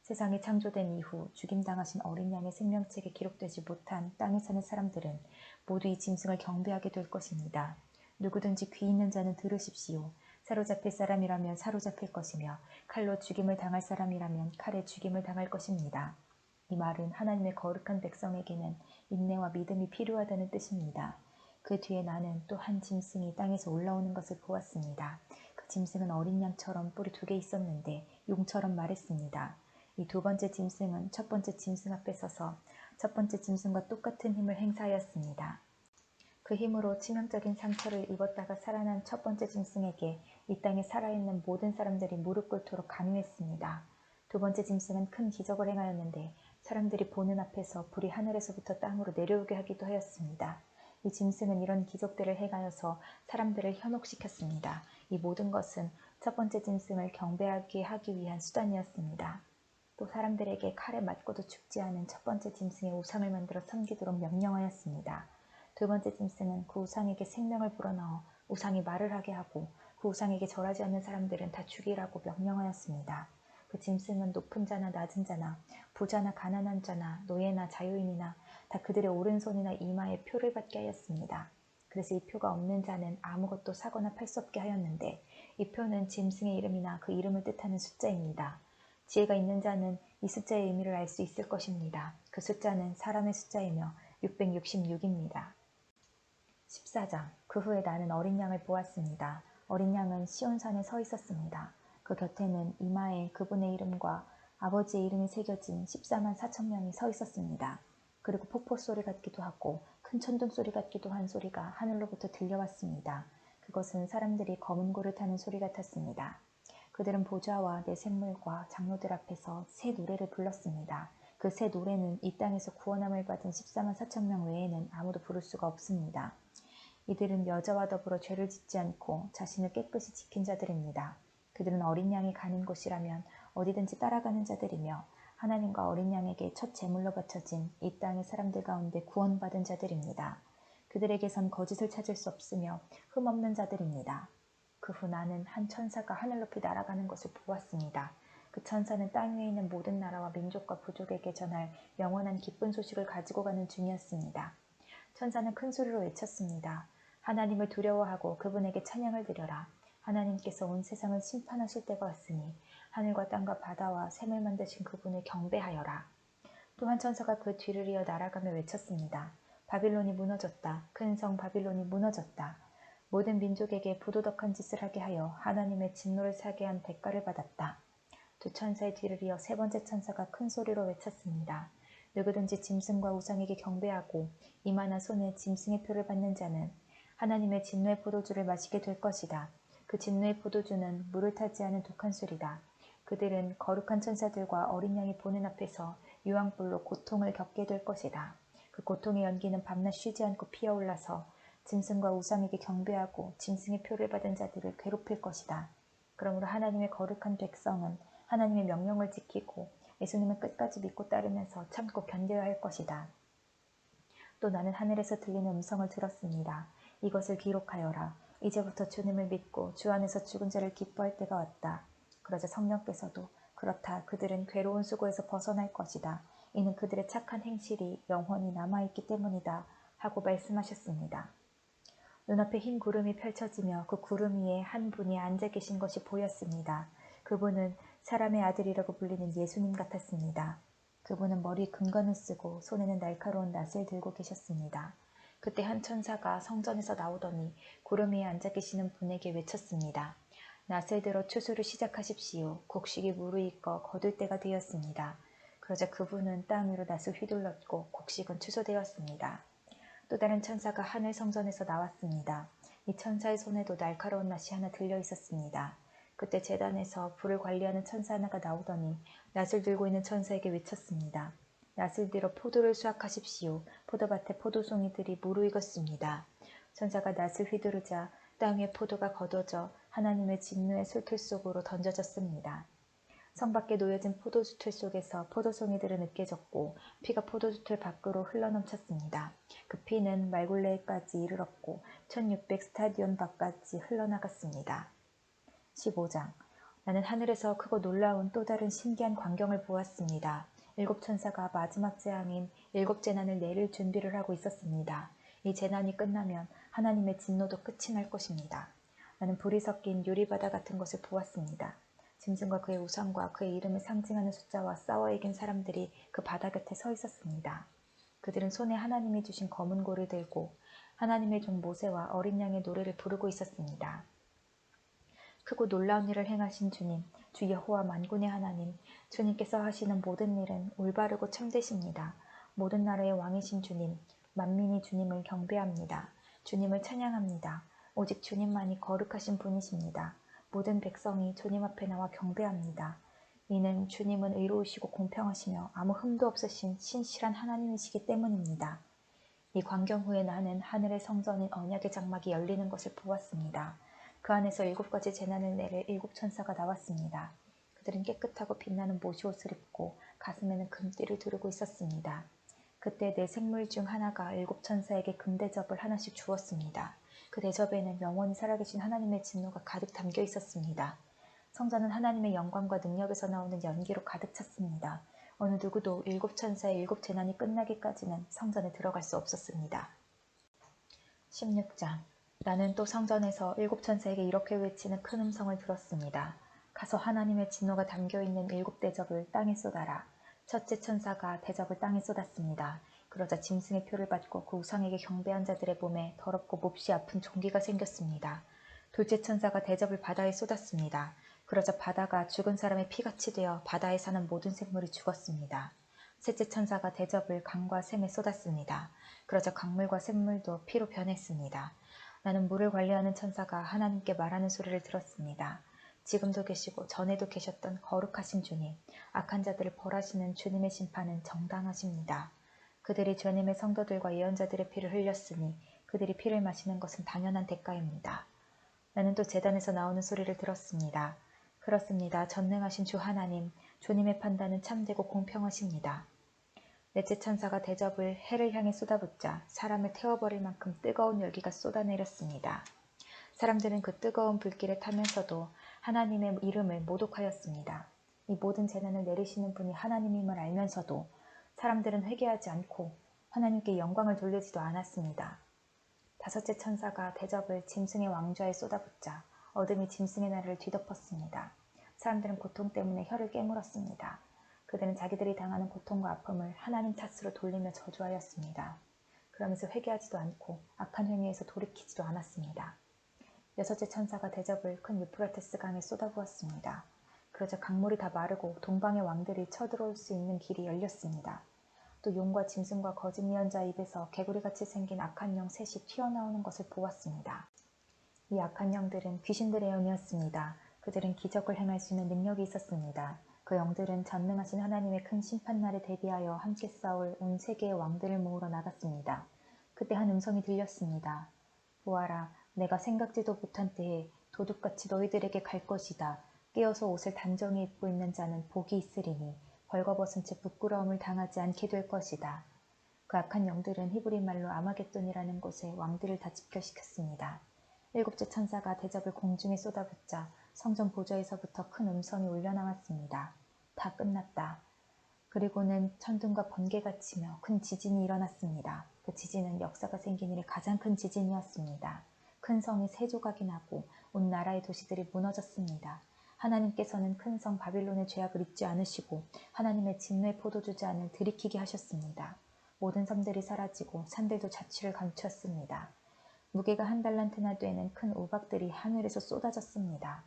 세상이 창조된 이후 죽임당하신 어린 양의 생명책에 기록되지 못한 땅에 사는 사람들은 모두 이 짐승을 경배하게 될 것입니다. 누구든지 귀 있는 자는 들으십시오. 사로잡힐 사람이라면 사로잡힐 것이며 칼로 죽임을 당할 사람이라면 칼에 죽임을 당할 것입니다. 이 말은 하나님의 거룩한 백성에게는 인내와 믿음이 필요하다는 뜻입니다. 그 뒤에 나는 또 한 짐승이 땅에서 올라오는 것을 보았습니다. 그 짐승은 어린 양처럼 뿔이 2개 있었는데 용처럼 말했습니다. 이 두 번째 짐승은 첫 번째 짐승 앞에 서서 첫 번째 짐승과 똑같은 힘을 행사하였습니다. 그 힘으로 치명적인 상처를 입었다가 살아난 첫 번째 짐승에게 이 땅에 살아있는 모든 사람들이 무릎 꿇도록 강요했습니다. 두 번째 짐승은 큰 기적을 행하였는데 사람들이 보는 앞에서 불이 하늘에서부터 땅으로 내려오게 하기도 하였습니다. 이 짐승은 이런 기적들을 행하여서 사람들을 현혹시켰습니다. 이 모든 것은 첫 번째 짐승을 경배하게 하기 위한 수단이었습니다. 또 사람들에게 칼에 맞고도 죽지 않은 첫 번째 짐승의 우상을 만들어 섬기도록 명령하였습니다. 두 번째 짐승은 그 우상에게 생명을 불어넣어 우상이 말을 하게 하고 그 우상에게 절하지 않는 사람들은 다 죽이라고 명령하였습니다. 그 짐승은 높은 자나 낮은 자나 부자나 가난한 자나 노예나 자유인이나 다 그들의 오른손이나 이마에 표를 받게 하였습니다. 그래서 이 표가 없는 자는 아무것도 사거나 팔 수 없게 하였는데 이 표는 짐승의 이름이나 그 이름을 뜻하는 숫자입니다. 지혜가 있는 자는 이 숫자의 의미를 알 수 있을 것입니다. 그 숫자는 사람의 숫자이며 666입니다. 14장. 그 후에 나는 어린 양을 보았습니다. 어린 양은 시온산에 서 있었습니다. 그 곁에는 이마에 그분의 이름과 아버지의 이름이 새겨진 14만 4천 명이 서 있었습니다. 그리고 폭포 소리 같기도 하고 큰 천둥 소리 같기도 한 소리가 하늘로부터 들려왔습니다. 그것은 사람들이 검은 고를 타는 소리 같았습니다. 그들은 보좌와 내 생물과 장로들 앞에서 새 노래를 불렀습니다. 그 새 노래는 이 땅에서 구원함을 받은 14만 4천 명 외에는 아무도 부를 수가 없습니다. 이들은 여자와 더불어 죄를 짓지 않고 자신을 깨끗이 지킨 자들입니다. 그들은 어린 양이 가는 곳이라면 어디든지 따라가는 자들이며 하나님과 어린 양에게 첫 제물로 바쳐진 이 땅의 사람들 가운데 구원받은 자들입니다. 그들에게선 거짓을 찾을 수 없으며 흠없는 자들입니다. 그 후 나는 한 천사가 하늘 높이 날아가는 것을 보았습니다. 그 천사는 땅 위에 있는 모든 나라와 민족과 부족에게 전할 영원한 기쁜 소식을 가지고 가는 중이었습니다. 천사는 큰 소리로 외쳤습니다. 하나님을 두려워하고 그분에게 찬양을 드려라. 하나님께서 온 세상을 심판하실 때가 왔으니 하늘과 땅과 바다와 샘을 만드신 그분을 경배하여라. 또 한 천사가 그 뒤를 이어 날아가며 외쳤습니다. 바빌론이 무너졌다. 큰 성 바빌론이 무너졌다. 모든 민족에게 부도덕한 짓을 하게 하여 하나님의 진노를 사게 한 대가를 받았다. 두 천사의 뒤를 이어 세 번째 천사가 큰 소리로 외쳤습니다. 누구든지 짐승과 우상에게 경배하고 이마나 손에 짐승의 표를 받는 자는 하나님의 진노의 포도주를 마시게 될 것이다. 그 진노의 포도주는 물을 타지 않은 독한 술이다. 그들은 거룩한 천사들과 어린 양이 보는 앞에서 유황불로 고통을 겪게 될 것이다. 그 고통의 연기는 밤낮 쉬지 않고 피어올라서 짐승과 우상에게 경배하고 짐승의 표를 받은 자들을 괴롭힐 것이다. 그러므로 하나님의 거룩한 백성은 하나님의 명령을 지키고 예수님을 끝까지 믿고 따르면서 참고 견뎌야 할 것이다. 또 나는 하늘에서 들리는 음성을 들었습니다. 이것을 기록하여라. 이제부터 주님을 믿고 주 안에서 죽은 자를 기뻐할 때가 왔다. 그러자 성령께서도 그렇다. 그들은 괴로운 수고에서 벗어날 것이다. 이는 그들의 착한 행실이 영원히 남아있기 때문이다. 하고 말씀하셨습니다. 눈앞에 흰 구름이 펼쳐지며 그 구름 위에 한 분이 앉아 계신 것이 보였습니다. 그분은 사람의 아들이라고 불리는 예수님 같았습니다. 그분은 머리에 금관을 쓰고 손에는 날카로운 낫을 들고 계셨습니다. 그때 한 천사가 성전에서 나오더니 구름 위에 앉아 계시는 분에게 외쳤습니다. 낫을 들어 추수를 시작하십시오. 곡식이 무르익어 거둘 때가 되었습니다. 그러자 그분은 땅 위로 낫을 휘둘렀고 곡식은 추수되었습니다. 또 다른 천사가 하늘 성전에서 나왔습니다. 이 천사의 손에도 날카로운 낫이 하나 들려 있었습니다. 그때 제단에서 불을 관리하는 천사 하나가 나오더니 낫을 들고 있는 천사에게 외쳤습니다. 낫을 들어 포도를 수확하십시오. 포도밭에 포도송이들이 무르익었습니다. 천사가 낫을 휘두르자 땅 위에 포도가 걷어져 하나님의 진노의 술틀 속으로 던져졌습니다. 성 밖에 놓여진 포도주틀 속에서 포도송이들은 으깨졌고 피가 포도주틀 밖으로 흘러넘쳤습니다. 그 피는 말굴레에까지 이르렀고 1600 스타디온 밖까지 흘러나갔습니다. 15장. 나는 하늘에서 크고 놀라운 또 다른 신기한 광경을 보았습니다. 7 천사가 마지막 재앙인 7 재난을 내릴 준비를 하고 있었습니다. 이 재난이 끝나면 하나님의 진노도 끝이 날 것입니다. 나는 불이 섞인 유리바다 같은 것을 보았습니다. 짐승과 그의 우상과 그의 이름을 상징하는 숫자와 싸워 이긴 사람들이 그 바다 곁에 서 있었습니다. 그들은 손에 하나님이 주신 검은 고를 들고 하나님의 종 모세와 어린 양의 노래를 부르고 있었습니다. 크고 놀라운 일을 행하신 주님, 주 여호와 만군의 하나님, 주님께서 하시는 모든 일은 올바르고 참되십니다. 모든 나라의 왕이신 주님, 만민이 주님을 경배합니다. 주님을 찬양합니다. 오직 주님만이 거룩하신 분이십니다. 모든 백성이 주님 앞에 나와 경배합니다. 이는 주님은 의로우시고 공평하시며 아무 흠도 없으신 신실한 하나님이시기 때문입니다. 이 광경 후에 나는 하늘의 성전인 언약의 장막이 열리는 것을 보았습니다. 그 안에서 7가지 재난을 내릴 7 천사가 나왔습니다. 그들은 깨끗하고 빛나는 못이옷을 입고 가슴에는 금띠를 두르고 있었습니다. 그때 내 생물 중 하나가 7 천사에게 금대접을 하나씩 주었습니다. 그 대접에는 영원히 살아계신 하나님의 진노가 가득 담겨 있었습니다. 성전은 하나님의 영광과 능력에서 나오는 연기로 가득 찼습니다. 어느 누구도 7 천사의 7 재난이 끝나기까지는 성전에 들어갈 수 없었습니다. 16장. 나는 또 성전에서 7 천사에게 이렇게 외치는 큰 음성을 들었습니다. 가서 하나님의 진노가 담겨있는 7 대접을 땅에 쏟아라. 첫째 천사가 대접을 땅에 쏟았습니다. 그러자 짐승의 표를 받고 그 우상에게 경배한 자들의 몸에 더럽고 몹시 아픈 종기가 생겼습니다. 둘째 천사가 대접을 바다에 쏟았습니다. 그러자 바다가 죽은 사람의 피같이 되어 바다에 사는 모든 생물이 죽었습니다. 셋째 천사가 대접을 강과 샘에 쏟았습니다. 그러자 강물과 샘물도 피로 변했습니다. 나는 물을 관리하는 천사가 하나님께 말하는 소리를 들었습니다. 지금도 계시고 전에도 계셨던 거룩하신 주님, 악한 자들을 벌하시는 주님의 심판은 정당하십니다. 그들이 주님의 성도들과 예언자들의 피를 흘렸으니 그들이 피를 마시는 것은 당연한 대가입니다. 나는 또 제단에서 나오는 소리를 들었습니다. 그렇습니다. 전능하신 주 하나님, 주님의 판단은 참되고 공평하십니다. 넷째 천사가 대접을 해를 향해 쏟아붓자 사람을 태워버릴 만큼 뜨거운 열기가 쏟아내렸습니다. 사람들은 그 뜨거운 불길에 타면서도 하나님의 이름을 모독하였습니다. 이 모든 재난을 내리시는 분이 하나님임을 알면서도 사람들은 회개하지 않고 하나님께 영광을 돌리지도 않았습니다. 다섯째 천사가 대접을 짐승의 왕좌에 쏟아붓자 어둠이 짐승의 나라를 뒤덮었습니다. 사람들은 고통 때문에 혀를 깨물었습니다. 그들은 자기들이 당하는 고통과 아픔을 하나님 탓으로 돌리며 저주하였습니다. 그러면서 회개하지도 않고 악한 행위에서 돌이키지도 않았습니다. 여섯째 천사가 대접을 큰 유프라테스 강에 쏟아부었습니다. 그러자 강물이 다 마르고 동방의 왕들이 쳐들어올 수 있는 길이 열렸습니다. 또 용과 짐승과 거짓 예언자 입에서 개구리같이 생긴 악한 영 셋이 튀어나오는 것을 보았습니다. 이 악한 영들은 귀신들의 영이었습니다. 그들은 기적을 행할 수 있는 능력이 있었습니다. 그 영들은 전능하신 하나님의 큰 심판날에 대비하여 함께 싸울 온 세계의 왕들을 모으러 나갔습니다. 그때 한 음성이 들렸습니다. 보아라, 내가 생각지도 못한 때에 도둑같이 너희들에게 갈 것이다. 깨어서 옷을 단정히 입고 있는 자는 복이 있으리니 벌거벗은 채 부끄러움을 당하지 않게 될 것이다. 그 악한 영들은 히브리 말로 아마겟돈이라는 곳에 왕들을 다 집결시켰습니다. 7째 천사가 대접을 공중에 쏟아붓자 성전 보좌에서부터 큰 음성이 울려나왔습니다. 다 끝났다. 그리고는 천둥과 번개가 치며 큰 지진이 일어났습니다. 그 지진은 역사가 생긴 일의 가장 큰 지진이었습니다. 큰 성이 세 조각이 나고 온 나라의 도시들이 무너졌습니다. 하나님께서는 큰 성 바빌론의 죄악을 잊지 않으시고 하나님의 진노의 포도주잔을 들이키게 하셨습니다. 모든 섬들이 사라지고 산들도 자취를 감추었습니다. 무게가 1달란트나 되는 큰 우박들이 하늘에서 쏟아졌습니다.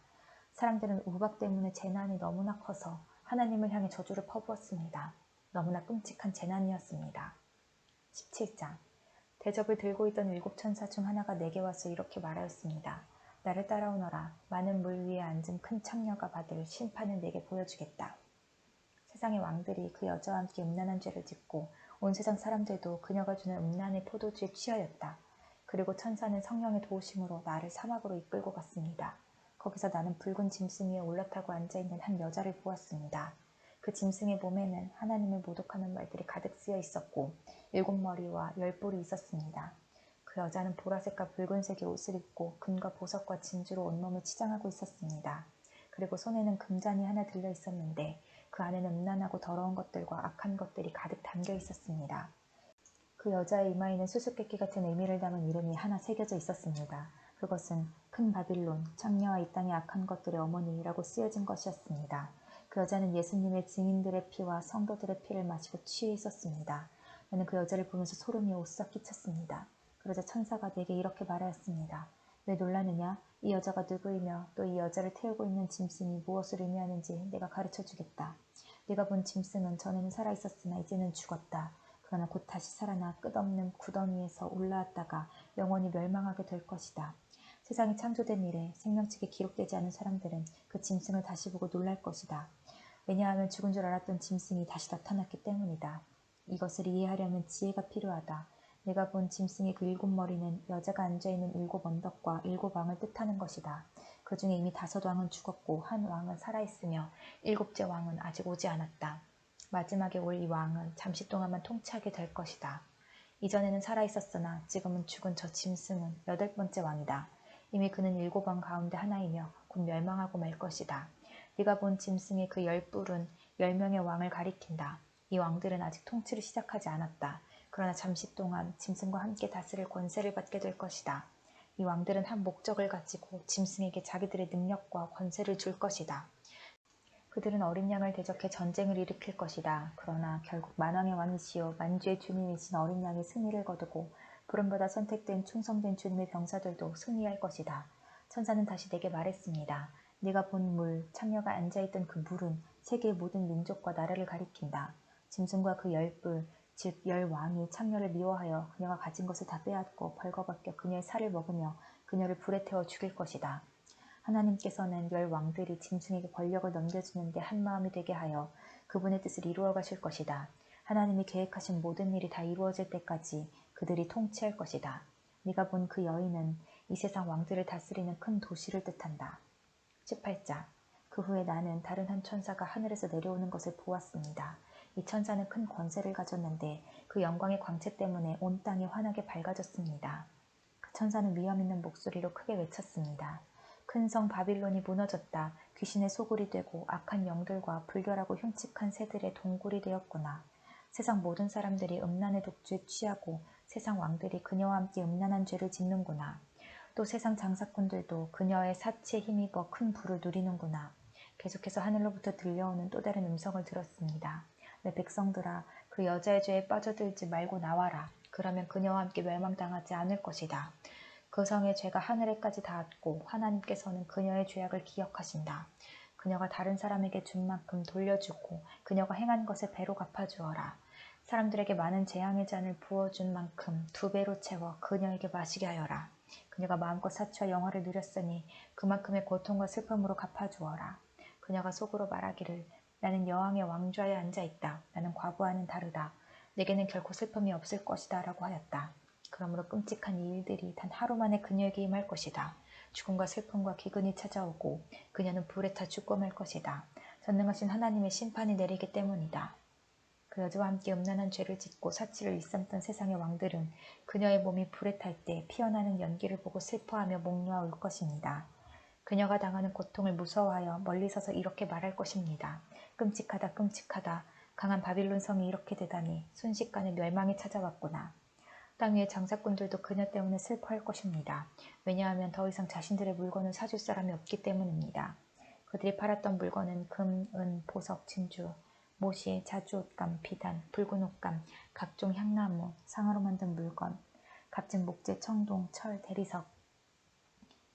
사람들은 우박 때문에 재난이 너무나 커서 하나님을 향해 저주를 퍼부었습니다. 너무나 끔찍한 재난이었습니다. 17장. 대접을 들고 있던 7 천사 중 하나가 내게 와서 이렇게 말하였습니다. 나를 따라오너라. 많은 물 위에 앉은 큰 창녀가 받을 심판을 내게 보여주겠다. 세상의 왕들이 그 여자와 함께 음란한 죄를 짓고 온 세상 사람들도 그녀가 주는 음란의 포도주에 취하였다. 그리고 천사는 성령의 도우심으로 나를 사막으로 이끌고 갔습니다. 거기서 나는 붉은 짐승 위에 올라타고 앉아있는 한 여자를 보았습니다. 그 짐승의 몸에는 하나님을 모독하는 말들이 가득 쓰여 있었고 7머리와 10뿔이 있었습니다. 그 여자는 보라색과 붉은색의 옷을 입고 금과 보석과 진주로 온몸을 치장하고 있었습니다. 그리고 손에는 금잔이 하나 들려 있었는데 그 안에는 음란하고 더러운 것들과 악한 것들이 가득 담겨 있었습니다. 그 여자의 이마에는 수수께끼 같은 의미를 담은 이름이 하나 새겨져 있었습니다. 그것은 큰 바빌론, 창녀와 이 땅의 악한 것들의 어머니라고 쓰여진 것이었습니다. 그 여자는 예수님의 증인들의 피와 성도들의 피를 마시고 취해 있었습니다. 나는 그 여자를 보면서 소름이 오싹 끼쳤습니다. 그러자 천사가 내게 이렇게 말하였습니다. 왜 놀라느냐? 이 여자가 누구이며 또 이 여자를 태우고 있는 짐승이 무엇을 의미하는지 내가 가르쳐 주겠다. 네가 본 짐승은 전에는 살아있었으나 이제는 죽었다. 그러나 곧 다시 살아나 끝없는 구덩이에서 올라왔다가 영원히 멸망하게 될 것이다. 세상이 창조된 이래 생명책에 기록되지 않은 사람들은 그 짐승을 다시 보고 놀랄 것이다. 왜냐하면 죽은 줄 알았던 짐승이 다시 나타났기 때문이다. 이것을 이해하려면 지혜가 필요하다. 내가 본 짐승의 그 7머리는 여자가 앉아있는 7 언덕과 7 왕을 뜻하는 것이다. 그 중에 이미 5 왕은 죽었고 한 왕은 살아있으며 7째 왕은 아직 오지 않았다. 마지막에 올 이 왕은 잠시 동안만 통치하게 될 것이다. 이전에는 살아있었으나 지금은 죽은 저 짐승은 8번째 왕이다. 이미 그는 7왕 가운데 하나이며 곧 멸망하고 말 것이다. 네가 본 짐승의 그 10뿔은 10명의 왕을 가리킨다. 이 왕들은 아직 통치를 시작하지 않았다. 그러나 잠시 동안 짐승과 함께 다스릴 권세를 받게 될 것이다. 이 왕들은 한 목적을 가지고 짐승에게 자기들의 능력과 권세를 줄 것이다. 그들은 어린 양을 대적해 전쟁을 일으킬 것이다. 그러나 결국 만왕의 왕이시오 만주의 주님이신 어린 양이 승리를 거두고 부름받아 선택된 충성된 주님의 병사들도 승리할 것이다. 천사는 다시 내게 말했습니다. 네가 본 물, 창녀가 앉아있던 그 물은 세계의 모든 민족과 나라를 가리킨다. 짐승과 그 10뿔, 즉 10왕이 창녀를 미워하여 그녀가 가진 것을 다 빼앗고 벌거벗겨 그녀의 살을 먹으며 그녀를 불에 태워 죽일 것이다. 하나님께서는 10왕들이 짐승에게 권력을 넘겨주는데 한마음이 되게 하여 그분의 뜻을 이루어 가실 것이다. 하나님이 계획하신 모든 일이 다 이루어질 때까지 그들이 통치할 것이다. 네가 본 그 여인은 이 세상 왕들을 다스리는 큰 도시를 뜻한다. 18장. 그 후에 나는 다른 한 천사가 하늘에서 내려오는 것을 보았습니다. 이 천사는 큰 권세를 가졌는데 그 영광의 광채 때문에 온 땅이 환하게 밝아졌습니다. 그 천사는 위험 있는 목소리로 크게 외쳤습니다. 큰 성 바빌론이 무너졌다. 귀신의 소굴이 되고 악한 영들과 불결하고 흉측한 새들의 동굴이 되었구나. 세상 모든 사람들이 음란의 독주에 취하고 세상 왕들이 그녀와 함께 음란한 죄를 짓는구나. 또 세상 장사꾼들도 그녀의 사치에 힘입어 큰 부를 누리는구나. 계속해서 하늘로부터 들려오는 또 다른 음성을 들었습니다. 내 백성들아, 그 여자의 죄에 빠져들지 말고 나와라. 그러면 그녀와 함께 멸망당하지 않을 것이다. 그 성의 죄가 하늘에까지 닿았고 하나님께서는 그녀의 죄악을 기억하신다. 그녀가 다른 사람에게 준 만큼 돌려주고 그녀가 행한 것에 배로 갚아주어라. 사람들에게 많은 재앙의 잔을 부어준 만큼 2배로 채워 그녀에게 마시게 하여라. 그녀가 마음껏 사치와 영화를 누렸으니 그만큼의 고통과 슬픔으로 갚아주어라. 그녀가 속으로 말하기를 나는 여왕의 왕좌에 앉아있다. 나는 과부와는 다르다. 내게는 결코 슬픔이 없을 것이다 라고 하였다. 그러므로 끔찍한 이 일들이 단 하루 만에 그녀에게 임할 것이다. 죽음과 슬픔과 기근이 찾아오고 그녀는 불에 타 죽고 말 것이다. 전능하신 하나님의 심판이 내리기 때문이다. 그 여자와 함께 음란한 죄를 짓고 사치를 일삼던 세상의 왕들은 그녀의 몸이 불에 탈 때 피어나는 연기를 보고 슬퍼하며 목놓아 울 것입니다. 그녀가 당하는 고통을 무서워하여 멀리 서서 이렇게 말할 것입니다. 끔찍하다 끔찍하다. 강한 바빌론 성이 이렇게 되다니 순식간에 멸망이 찾아왔구나. 땅 위의 장사꾼들도 그녀 때문에 슬퍼할 것입니다. 왜냐하면 더 이상 자신들의 물건을 사줄 사람이 없기 때문입니다. 그들이 팔았던 물건은 금, 은, 보석, 진주, 모시, 자주옷감, 비단, 붉은 옷감, 각종 향나무, 상아로 만든 물건, 값진 목재, 청동, 철, 대리석,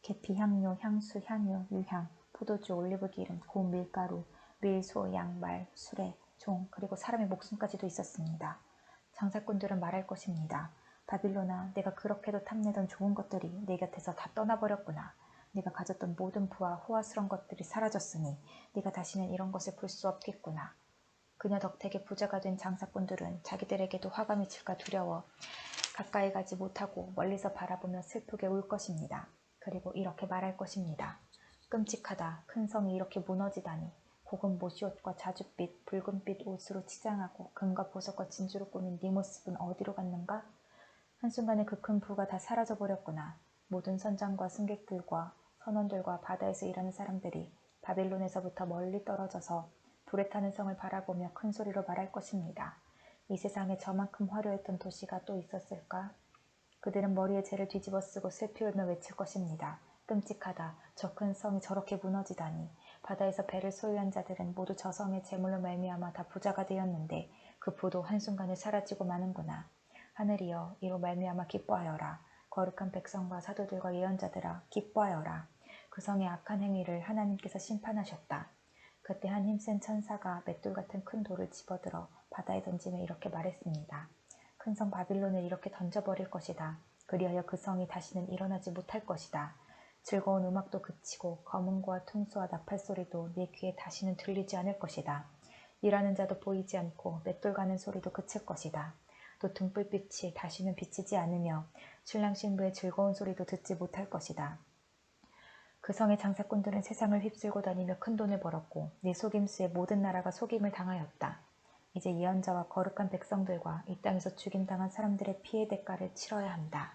계피, 향료, 향수, 향유, 유향, 포도주, 올리브기름, 고운 밀가루, 밀, 소, 양, 말, 수레, 종, 그리고 사람의 목숨까지도 있었습니다. 장사꾼들은 말할 것입니다. 바빌로나, 내가 그렇게도 탐내던 좋은 것들이 내 곁에서 다 떠나버렸구나. 네가 가졌던 모든 부와 호화스러운 것들이 사라졌으니 네가 다시는 이런 것을 볼 수 없겠구나. 그녀 덕택에 부자가 된 장사꾼들은 자기들에게도 화가 미칠까 두려워 가까이 가지 못하고 멀리서 바라보며 슬프게 울 것입니다. 그리고 이렇게 말할 것입니다. 끔찍하다. 큰 성이 이렇게 무너지다니. 고급 모시옷과 자줏빛, 붉은빛 옷으로 치장하고 금과 보석과 진주로 꾸민 네 모습은 어디로 갔는가? 한순간에 그 큰 부가 다 사라져버렸구나. 모든 선장과 승객들과 선원들과 바다에서 일하는 사람들이 바빌론에서부터 멀리 떨어져서 불에 타는 성을 바라보며 큰 소리로 말할 것입니다. 이 세상에 저만큼 화려했던 도시가 또 있었을까? 그들은 머리에 재를 뒤집어 쓰고 슬피 울며 외칠 것입니다. 끔찍하다. 저 큰 성이 저렇게 무너지다니. 바다에서 배를 소유한 자들은 모두 저 성의 재물로 말미암아 다 부자가 되었는데 그 부도 한순간에 사라지고 마는구나. 하늘이여 이로 말미암아 기뻐하여라. 거룩한 백성과 사도들과 예언자들아 기뻐하여라. 그 성의 악한 행위를 하나님께서 심판하셨다. 그때 한 힘센 천사가 맷돌 같은 큰 돌을 집어들어 바다에 던지며 이렇게 말했습니다. 큰 성 바빌론을 이렇게 던져버릴 것이다. 그리하여 그 성이 다시는 일어나지 못할 것이다. 즐거운 음악도 그치고 검은고와 퉁소와 나팔 소리도 네 귀에 다시는 들리지 않을 것이다. 일하는 자도 보이지 않고 맷돌 가는 소리도 그칠 것이다. 또 등불빛이 다시는 비치지 않으며 신랑 신부의 즐거운 소리도 듣지 못할 것이다. 그 성의 장사꾼들은 세상을 휩쓸고 다니며 큰돈을 벌었고 네 속임수에 모든 나라가 속임을 당하였다. 이제 예언자와 거룩한 백성들과 이 땅에서 죽임당한 사람들의 피해 대가를 치러야 한다.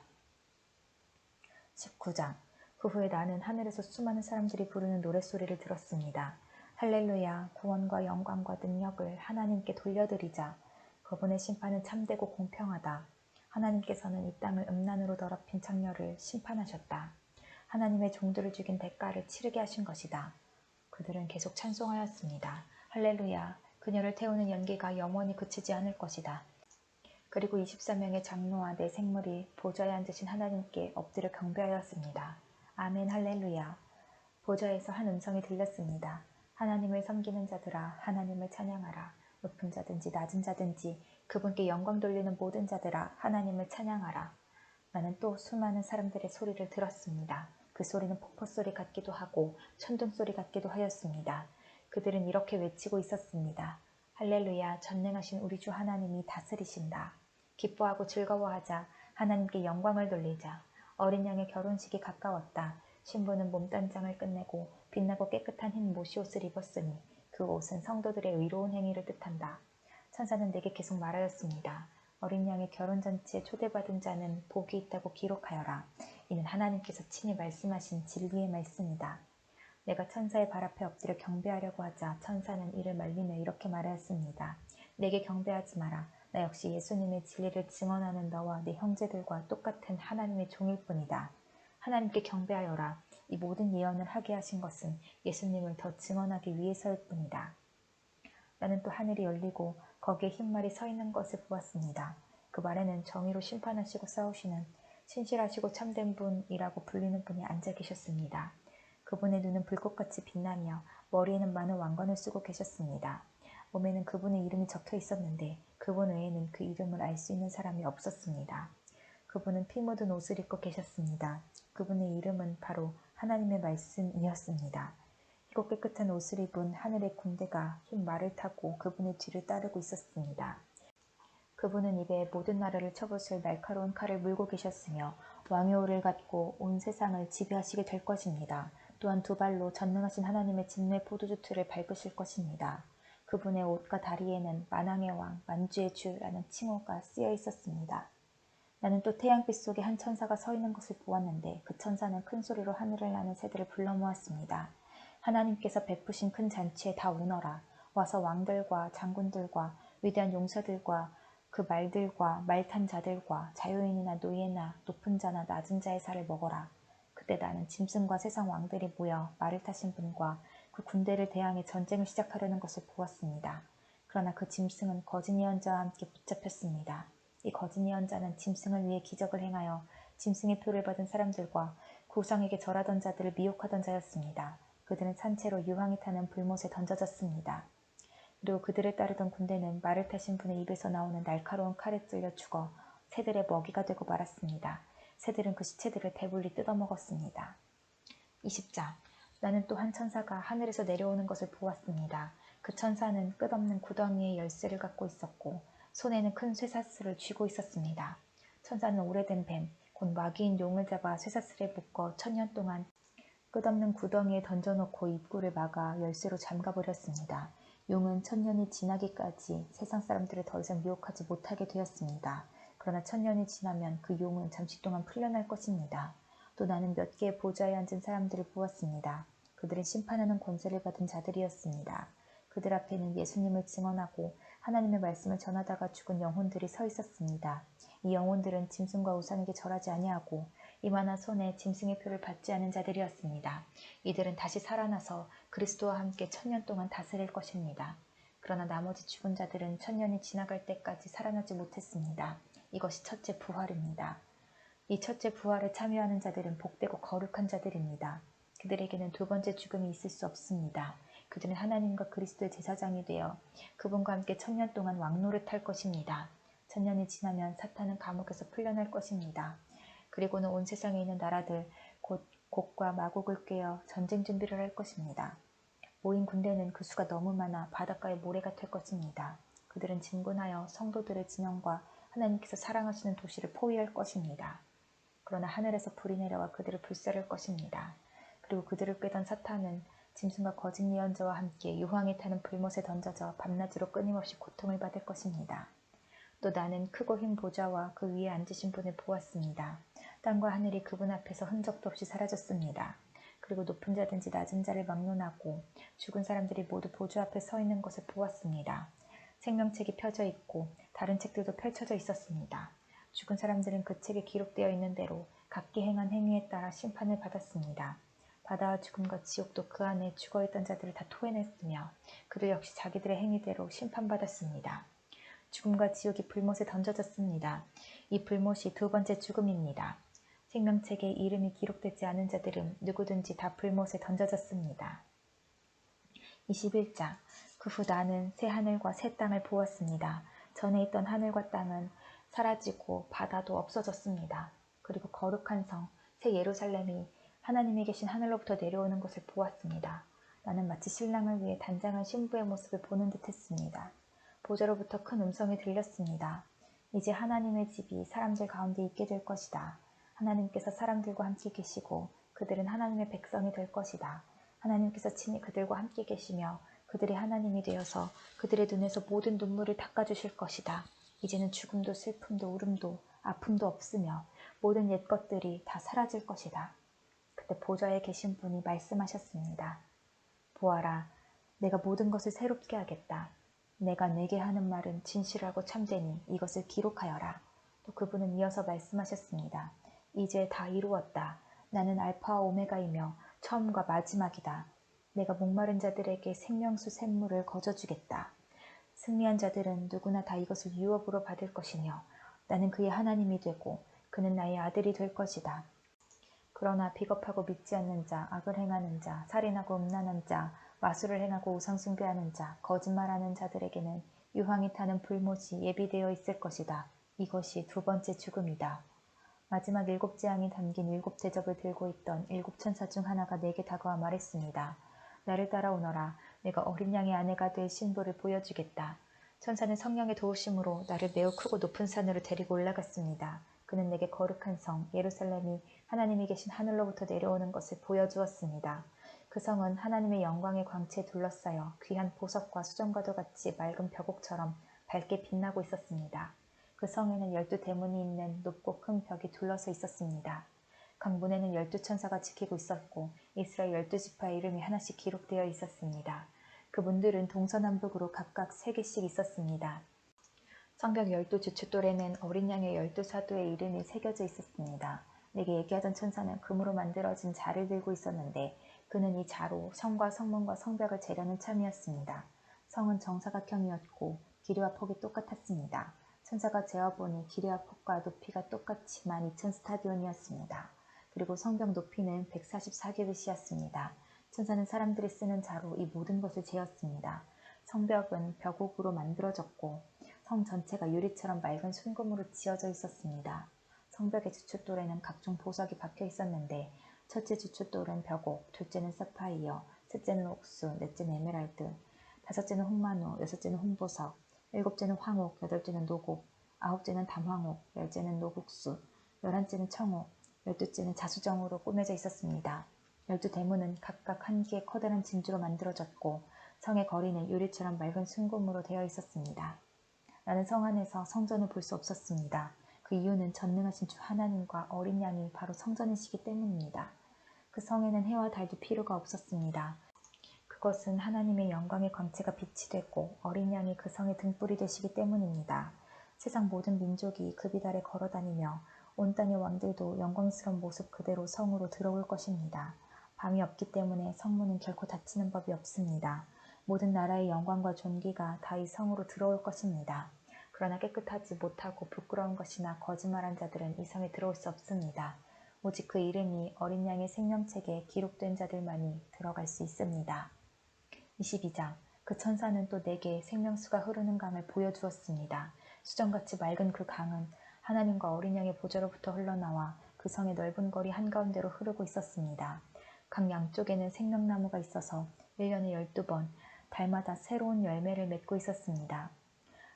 19장. 그 후에 나는 하늘에서 수많은 사람들이 부르는 노랫소리를 들었습니다. 할렐루야, 구원과 영광과 능력을 하나님께 돌려드리자. 그분의 심판은 참되고 공평하다. 하나님께서는 이 땅을 음란으로 더럽힌 창녀를 심판하셨다. 하나님의 종들을 죽인 대가를 치르게 하신 것이다. 그들은 계속 찬송하였습니다. 할렐루야, 그녀를 태우는 연기가 영원히 그치지 않을 것이다. 그리고 24명의 장로와 네 생물이 보좌에 앉으신 하나님께 엎드려 경배하였습니다. 아멘 할렐루야. 보좌에서 한 음성이 들렸습니다. 하나님을 섬기는 자들아 하나님을 찬양하라. 높은 자든지 낮은 자든지 그분께 영광 돌리는 모든 자들아 하나님을 찬양하라. 나는 또 수많은 사람들의 소리를 들었습니다. 그 소리는 폭포소리 같기도 하고 천둥소리 같기도 하였습니다. 그들은 이렇게 외치고 있었습니다. 할렐루야, 전능하신 우리 주 하나님이 다스리신다. 기뻐하고 즐거워하자. 하나님께 영광을 돌리자. 어린 양의 결혼식이 가까웠다. 신부는 몸단장을 끝내고 빛나고 깨끗한 흰 모시옷을 입었으니 그 옷은 성도들의 의로운 행위를 뜻한다. 천사는 내게 계속 말하였습니다. 어린 양의 결혼잔치에 초대받은 자는 복이 있다고 기록하여라. 이는 하나님께서 친히 말씀하신 진리의 말씀이다. 내가 천사의 발 앞에 엎드려 경배하려고 하자 천사는 이를 말리며 이렇게 말하였습니다. 내게 경배하지 마라. 나 역시 예수님의 진리를 증언하는 너와 네 형제들과 똑같은 하나님의 종일 뿐이다. 하나님께 경배하여라. 이 모든 예언을 하게 하신 것은 예수님을 더 증언하기 위해서일 뿐이다. 나는 또 하늘이 열리고 거기에 흰 말이 서 있는 것을 보았습니다. 그 말에는 정의로 심판하시고 싸우시는 신실하시고 참된 분이라고 불리는 분이 앉아 계셨습니다. 그분의 눈은 불꽃같이 빛나며 머리에는 많은 왕관을 쓰고 계셨습니다. 몸에는 그분의 이름이 적혀 있었는데 그분 외에는 그 이름을 알 수 있는 사람이 없었습니다. 그분은 피 묻은 옷을 입고 계셨습니다. 그분의 이름은 바로 하나님의 말씀이었습니다. 희고 깨끗한 옷을 입은 하늘의 군대가 흰 말을 타고 그분의 뒤를 따르고 있었습니다. 그분은 입에 모든 나라를 쳐부술 날카로운 칼을 물고 계셨으며 왕의 오를 갖고 온 세상을 지배하시게 될 것입니다. 또한 두 발로 전능하신 하나님의 진노의 포도주 틀을 밟으실 것입니다. 그분의 옷과 다리에는 만왕의 왕, 만주의 주라는 칭호가 쓰여 있었습니다. 나는 또 태양빛 속에 한 천사가 서 있는 것을 보았는데 그 천사는 큰 소리로 하늘을 나는 새들을 불러 모았습니다. 하나님께서 베푸신 큰 잔치에 다 오너라. 와서 왕들과 장군들과 위대한 용사들과 그 말들과 말 탄 자들과 자유인이나 노예나 높은 자나 낮은 자의 살을 먹어라. 그때 나는 짐승과 세상 왕들이 모여 말을 타신 분과 그 군대를 대항해 전쟁을 시작하려는 것을 보았습니다. 그러나 그 짐승은 거짓 예언자와 함께 붙잡혔습니다. 이 거짓 예언자는 짐승을 위해 기적을 행하여 짐승의 표를 받은 사람들과 그 우상에게 절하던 자들을 미혹하던 자였습니다. 그들은 산채로 유황이 타는 불못에 던져졌습니다. 그리고 그들을 따르던 군대는 말을 타신 분의 입에서 나오는 날카로운 칼에 찔려 죽어 새들의 먹이가 되고 말았습니다. 새들은 그 시체들을 배불리 뜯어먹었습니다. 20장. 나는 또 한 천사가 하늘에서 내려오는 것을 보았습니다. 그 천사는 끝없는 구덩이의 열쇠를 갖고 있었고 손에는 큰 쇠사슬을 쥐고 있었습니다. 천사는 오래된 뱀, 곧 마귀인 용을 잡아 쇠사슬에 묶어 1000년 동안 끝없는 구덩이에 던져놓고 입구를 막아 열쇠로 잠가버렸습니다. 용은 1000년이 지나기까지 세상 사람들을 더 이상 유혹하지 못하게 되었습니다. 그러나 1000년이 지나면 그 용은 잠시 동안 풀려날 것입니다. 또 나는 몇 개의 보좌에 앉은 사람들을 보았습니다. 그들은 심판하는 권세를 받은 자들이었습니다. 그들 앞에는 예수님을 증언하고 하나님의 말씀을 전하다가 죽은 영혼들이 서 있었습니다. 이 영혼들은 짐승과 우상에게 절하지 아니하고 이마나 손에 짐승의 표를 받지 않은 자들이었습니다. 이들은 다시 살아나서 그리스도와 함께 1000년 동안 다스릴 것입니다. 그러나 나머지 죽은 자들은 1000년이 지나갈 때까지 살아나지 못했습니다. 이것이 첫째 부활입니다. 이 첫째 부활에 참여하는 자들은 복되고 거룩한 자들입니다. 그들에게는 두 번째 죽음이 있을 수 없습니다. 그들은 하나님과 그리스도의 제사장이 되어 그분과 함께 1000년 동안 왕노릇할 것입니다. 1000년이 지나면 사탄은 감옥에서 풀려날 것입니다. 그리고는 온 세상에 있는 나라들 곧 곡과 마곡을 꿰어 전쟁 준비를 할 것입니다. 모인 군대는 그 수가 너무 많아 바닷가의 모래가 될 것입니다. 그들은 진군하여 성도들의 진영과 하나님께서 사랑하시는 도시를 포위할 것입니다. 그러나 하늘에서 불이 내려와 그들을 불사를 것입니다. 그리고 그들을 꾀던 사탄은 짐승과 거짓 예언자와 함께 유황이 타는 불못에 던져져 밤낮으로 끊임없이 고통을 받을 것입니다. 또 나는 크고 흰 보좌와 그 위에 앉으신 분을 보았습니다. 땅과 하늘이 그분 앞에서 흔적도 없이 사라졌습니다. 그리고 높은 자든지 낮은 자를 막론하고 죽은 사람들이 모두 보좌 앞에 서 있는 것을 보았습니다. 생명책이 펴져 있고 다른 책들도 펼쳐져 있었습니다. 죽은 사람들은 그 책에 기록되어 있는 대로 각기 행한 행위에 따라 심판을 받았습니다. 바다와 죽음과 지옥도 그 안에 죽어있던 자들을 다 토해냈으며 그들 역시 자기들의 행위대로 심판받았습니다. 죽음과 지옥이 불못에 던져졌습니다. 이 불못이 두 번째 죽음입니다. 생명책에 이름이 기록되지 않은 자들은 누구든지 다 불못에 던져졌습니다. 21장. 그 후 나는 새 하늘과 새 땅을 보았습니다. 전에 있던 하늘과 땅은 사라지고 바다도 없어졌습니다. 그리고 거룩한 성, 새 예루살렘이 하나님이 계신 하늘로부터 내려오는 것을 보았습니다. 나는 마치 신랑을 위해 단장한 신부의 모습을 보는 듯 했습니다. 보좌로부터 큰 음성이 들렸습니다. 이제 하나님의 집이 사람들 가운데 있게 될 것이다. 하나님께서 사람들과 함께 계시고 그들은 하나님의 백성이 될 것이다. 하나님께서 친히 그들과 함께 계시며 그들이 하나님이 되어서 그들의 눈에서 모든 눈물을 닦아주실 것이다. 이제는 죽음도 슬픔도 울음도 아픔도 없으며 모든 옛 것들이 다 사라질 것이다. 그때 보좌에 계신 분이 말씀하셨습니다. 보아라, 내가 모든 것을 새롭게 하겠다. 내가 내게 하는 말은 진실하고 참되니 이것을 기록하여라. 또 그분은 이어서 말씀하셨습니다. 이제 다 이루었다. 나는 알파와 오메가이며 처음과 마지막이다. 내가 목마른 자들에게 생명수 샘물을 거저주겠다. 승리한 자들은 누구나 다 이것을 유업으로 받을 것이며 나는 그의 하나님이 되고 그는 나의 아들이 될 것이다. 그러나 비겁하고 믿지 않는 자, 악을 행하는 자, 살인하고 음란한 자, 마술을 행하고 우상 숭배하는 자, 거짓말하는 자들에게는 유황이 타는 불못이 예비되어 있을 것이다. 이것이 두 번째 죽음이다. 마지막 일곱 재앙이 담긴 일곱 대접을 들고 있던 일곱 천사 중 하나가 내게 다가와 말했습니다. 나를 따라오너라. 내가 어린 양의 아내가 될 신부를 보여주겠다. 천사는 성령의 도우심으로 나를 매우 크고 높은 산으로 데리고 올라갔습니다. 그는 내게 거룩한 성 예루살렘이 하나님이 계신 하늘로부터 내려오는 것을 보여주었습니다. 그 성은 하나님의 영광의 광채에 둘러싸여 귀한 보석과 수정과도 같이 맑은 벽옥처럼 밝게 빛나고 있었습니다. 그 성에는 12 대문이 있는 높고 큰 벽이 둘러서 있었습니다. 각 문에는 12 천사가 지키고 있었고 이스라엘 12지파의 이름이 하나씩 기록되어 있었습니다. 그 문들은 동서남북으로 각각 3개씩 있었습니다. 성벽 12주춧돌에는 어린 양의 12사도의 이름이 새겨져 있었습니다. 내게 얘기하던 천사는 금으로 만들어진 자를 들고 있었는데 그는 이 자로 성과 성문과 성벽을 재려는 참이었습니다. 성은 정사각형이었고 길이와 폭이 똑같았습니다. 천사가 재어보니 길이와 폭과 높이가 똑같이 12,000스타디온이었습니다. 그리고 성벽 높이는 144규빗이었습니다. 천사는 사람들이 쓰는 자로 이 모든 것을 재었습니다. 성벽은 벽옥으로 만들어졌고 성 전체가 유리처럼 맑은 순금으로 지어져 있었습니다. 성벽의 주춧돌에는 각종 보석이 박혀 있었는데 첫째 주춧돌은 벽옥, 둘째는 사파이어, 셋째는 옥수, 넷째는 에메랄드, 다섯째는 홍마노, 여섯째는 홍보석, 일곱째는 황옥, 여덟째는 노곡, 아홉째는 담황옥, 열째는 노국수, 열한째는 청옥, 열두째는 자수정으로 꾸며져 있었습니다. 12대문은 각각 한 개의 커다란 진주로 만들어졌고 성의 거리는 유리처럼 맑은 순금으로 되어 있었습니다. 나는 성 안에서 성전을 볼 수 없었습니다. 그 이유는 전능하신 주 하나님과 어린 양이 바로 성전이시기 때문입니다. 그 성에는 해와 달도 필요가 없었습니다. 그것은 하나님의 영광의 광채가 빛이 되고 어린 양이 그 성의 등불이 되시기 때문입니다. 세상 모든 민족이 그 빛 아래 걸어다니며 온 땅의 왕들도 영광스러운 모습 그대로 성으로 들어올 것입니다. 밤이 없기 때문에 성문은 결코 닫히는 법이 없습니다. 모든 나라의 영광과 존귀가 다 이 성으로 들어올 것입니다. 그러나 깨끗하지 못하고 부끄러운 것이나 거짓말한 자들은 이 성에 들어올 수 없습니다. 오직 그 이름이 어린 양의 생명책에 기록된 자들만이 들어갈 수 있습니다. 22장. 그 천사는 또 내게 생명수가 흐르는 강을 보여주었습니다. 수정같이 맑은 그 강은 하나님과 어린 양의 보좌로부터 흘러나와 그 성의 넓은 거리 한가운데로 흐르고 있었습니다. 강 양쪽에는 생명나무가 있어서 1년에 12번 달마다 새로운 열매를 맺고 있었습니다.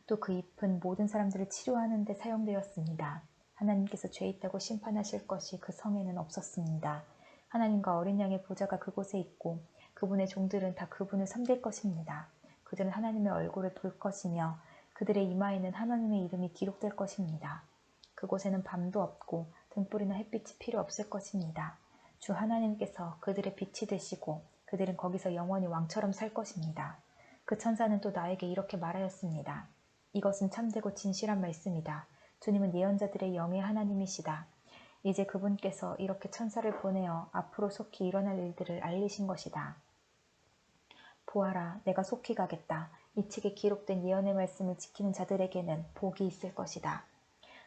또 그 잎은 모든 사람들을 치료하는 데 사용되었습니다. 하나님께서 죄 있다고 심판하실 것이 그 성에는 없었습니다. 하나님과 어린 양의 보좌가 그곳에 있고 그분의 종들은 다 그분을 섬길 것입니다. 그들은 하나님의 얼굴을 볼 것이며 그들의 이마에는 하나님의 이름이 기록될 것입니다. 그곳에는 밤도 없고 등불이나 햇빛이 필요 없을 것입니다. 주 하나님께서 그들의 빛이 되시고 그들은 거기서 영원히 왕처럼 살 것입니다. 그 천사는 또 나에게 이렇게 말하였습니다. 이것은 참되고 진실한 말씀이다. 주님은 예언자들의 영의 하나님이시다. 이제 그분께서 이렇게 천사를 보내어 앞으로 속히 일어날 일들을 알리신 것이다. 보아라, 내가 속히 가겠다. 이 책에 기록된 예언의 말씀을 지키는 자들에게는 복이 있을 것이다.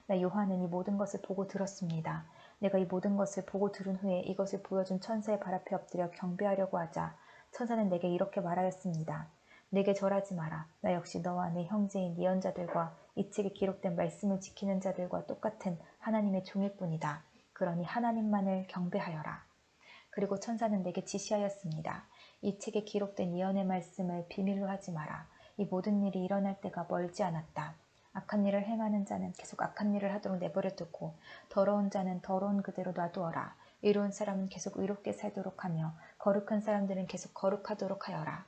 나 요한은 이 모든 것을 보고 들었습니다. 내가 이 모든 것을 보고 들은 후에 이것을 보여준 천사의 발 앞에 엎드려 경배하려고 하자 천사는 내게 이렇게 말하였습니다. 내게 절하지 마라. 나 역시 너와 내 형제인 예언자들과 이 책에 기록된 말씀을 지키는 자들과 똑같은 하나님의 종일 뿐이다. 그러니 하나님만을 경배하여라. 그리고 천사는 내게 지시하였습니다. 이 책에 기록된 예언의 말씀을 비밀로 하지 마라. 이 모든 일이 일어날 때가 멀지 않았다. 악한 일을 행하는 자는 계속 악한 일을 하도록 내버려 두고 더러운 자는 더러운 그대로 놔두어라. 의로운 사람은 계속 의롭게 살도록 하며 거룩한 사람들은 계속 거룩하도록 하여라.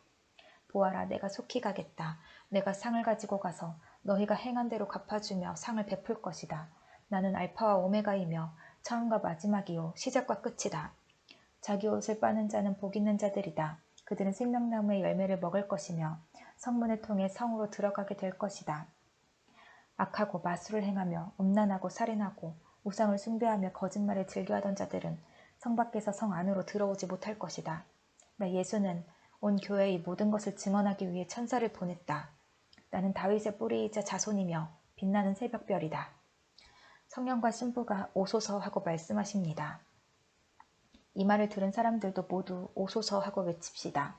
보아라, 내가 속히 가겠다. 내가 상을 가지고 가서 너희가 행한 대로 갚아주며 상을 베풀 것이다. 나는 알파와 오메가이며 처음과 마지막이요 시작과 끝이다. 자기 옷을 빠는 자는 복 있는 자들이다. 그들은 생명나무의 열매를 먹을 것이며 성문을 통해 성으로 들어가게 될 것이다. 악하고 마술을 행하며 음란하고 살인하고 우상을 숭배하며 거짓말을 즐겨하던 자들은 성 밖에서 성 안으로 들어오지 못할 것이다. 나 예수는 온 교회의 모든 것을 증언하기 위해 천사를 보냈다. 나는 다윗의 뿌리이자 자손이며 빛나는 새벽별이다. 성령과 신부가 오소서 하고 말씀하십니다. 이 말을 들은 사람들도 모두 오소서 하고 외칩시다.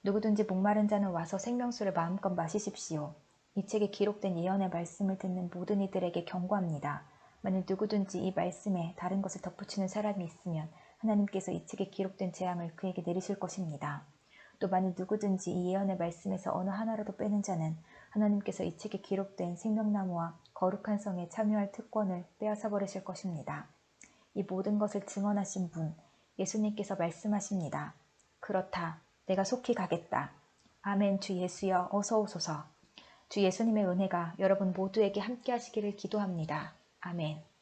누구든지 목마른 자는 와서 생명수를 마음껏 마시십시오. 이 책에 기록된 예언의 말씀을 듣는 모든 이들에게 경고합니다. 만일 누구든지 이 말씀에 다른 것을 덧붙이는 사람이 있으면 하나님께서 이 책에 기록된 재앙을 그에게 내리실 것입니다. 또 만일 누구든지 이 예언의 말씀에서 어느 하나라도 빼는 자는 하나님께서 이 책에 기록된 생명나무와 거룩한 성에 참여할 특권을 빼앗아 버리실 것입니다. 이 모든 것을 증언하신 분, 예수님께서 말씀하십니다. 그렇다. 내가 속히 가겠다. 아멘. 주 예수여 어서 오소서. 주 예수님의 은혜가 여러분 모두에게 함께 하시기를 기도합니다. 아멘.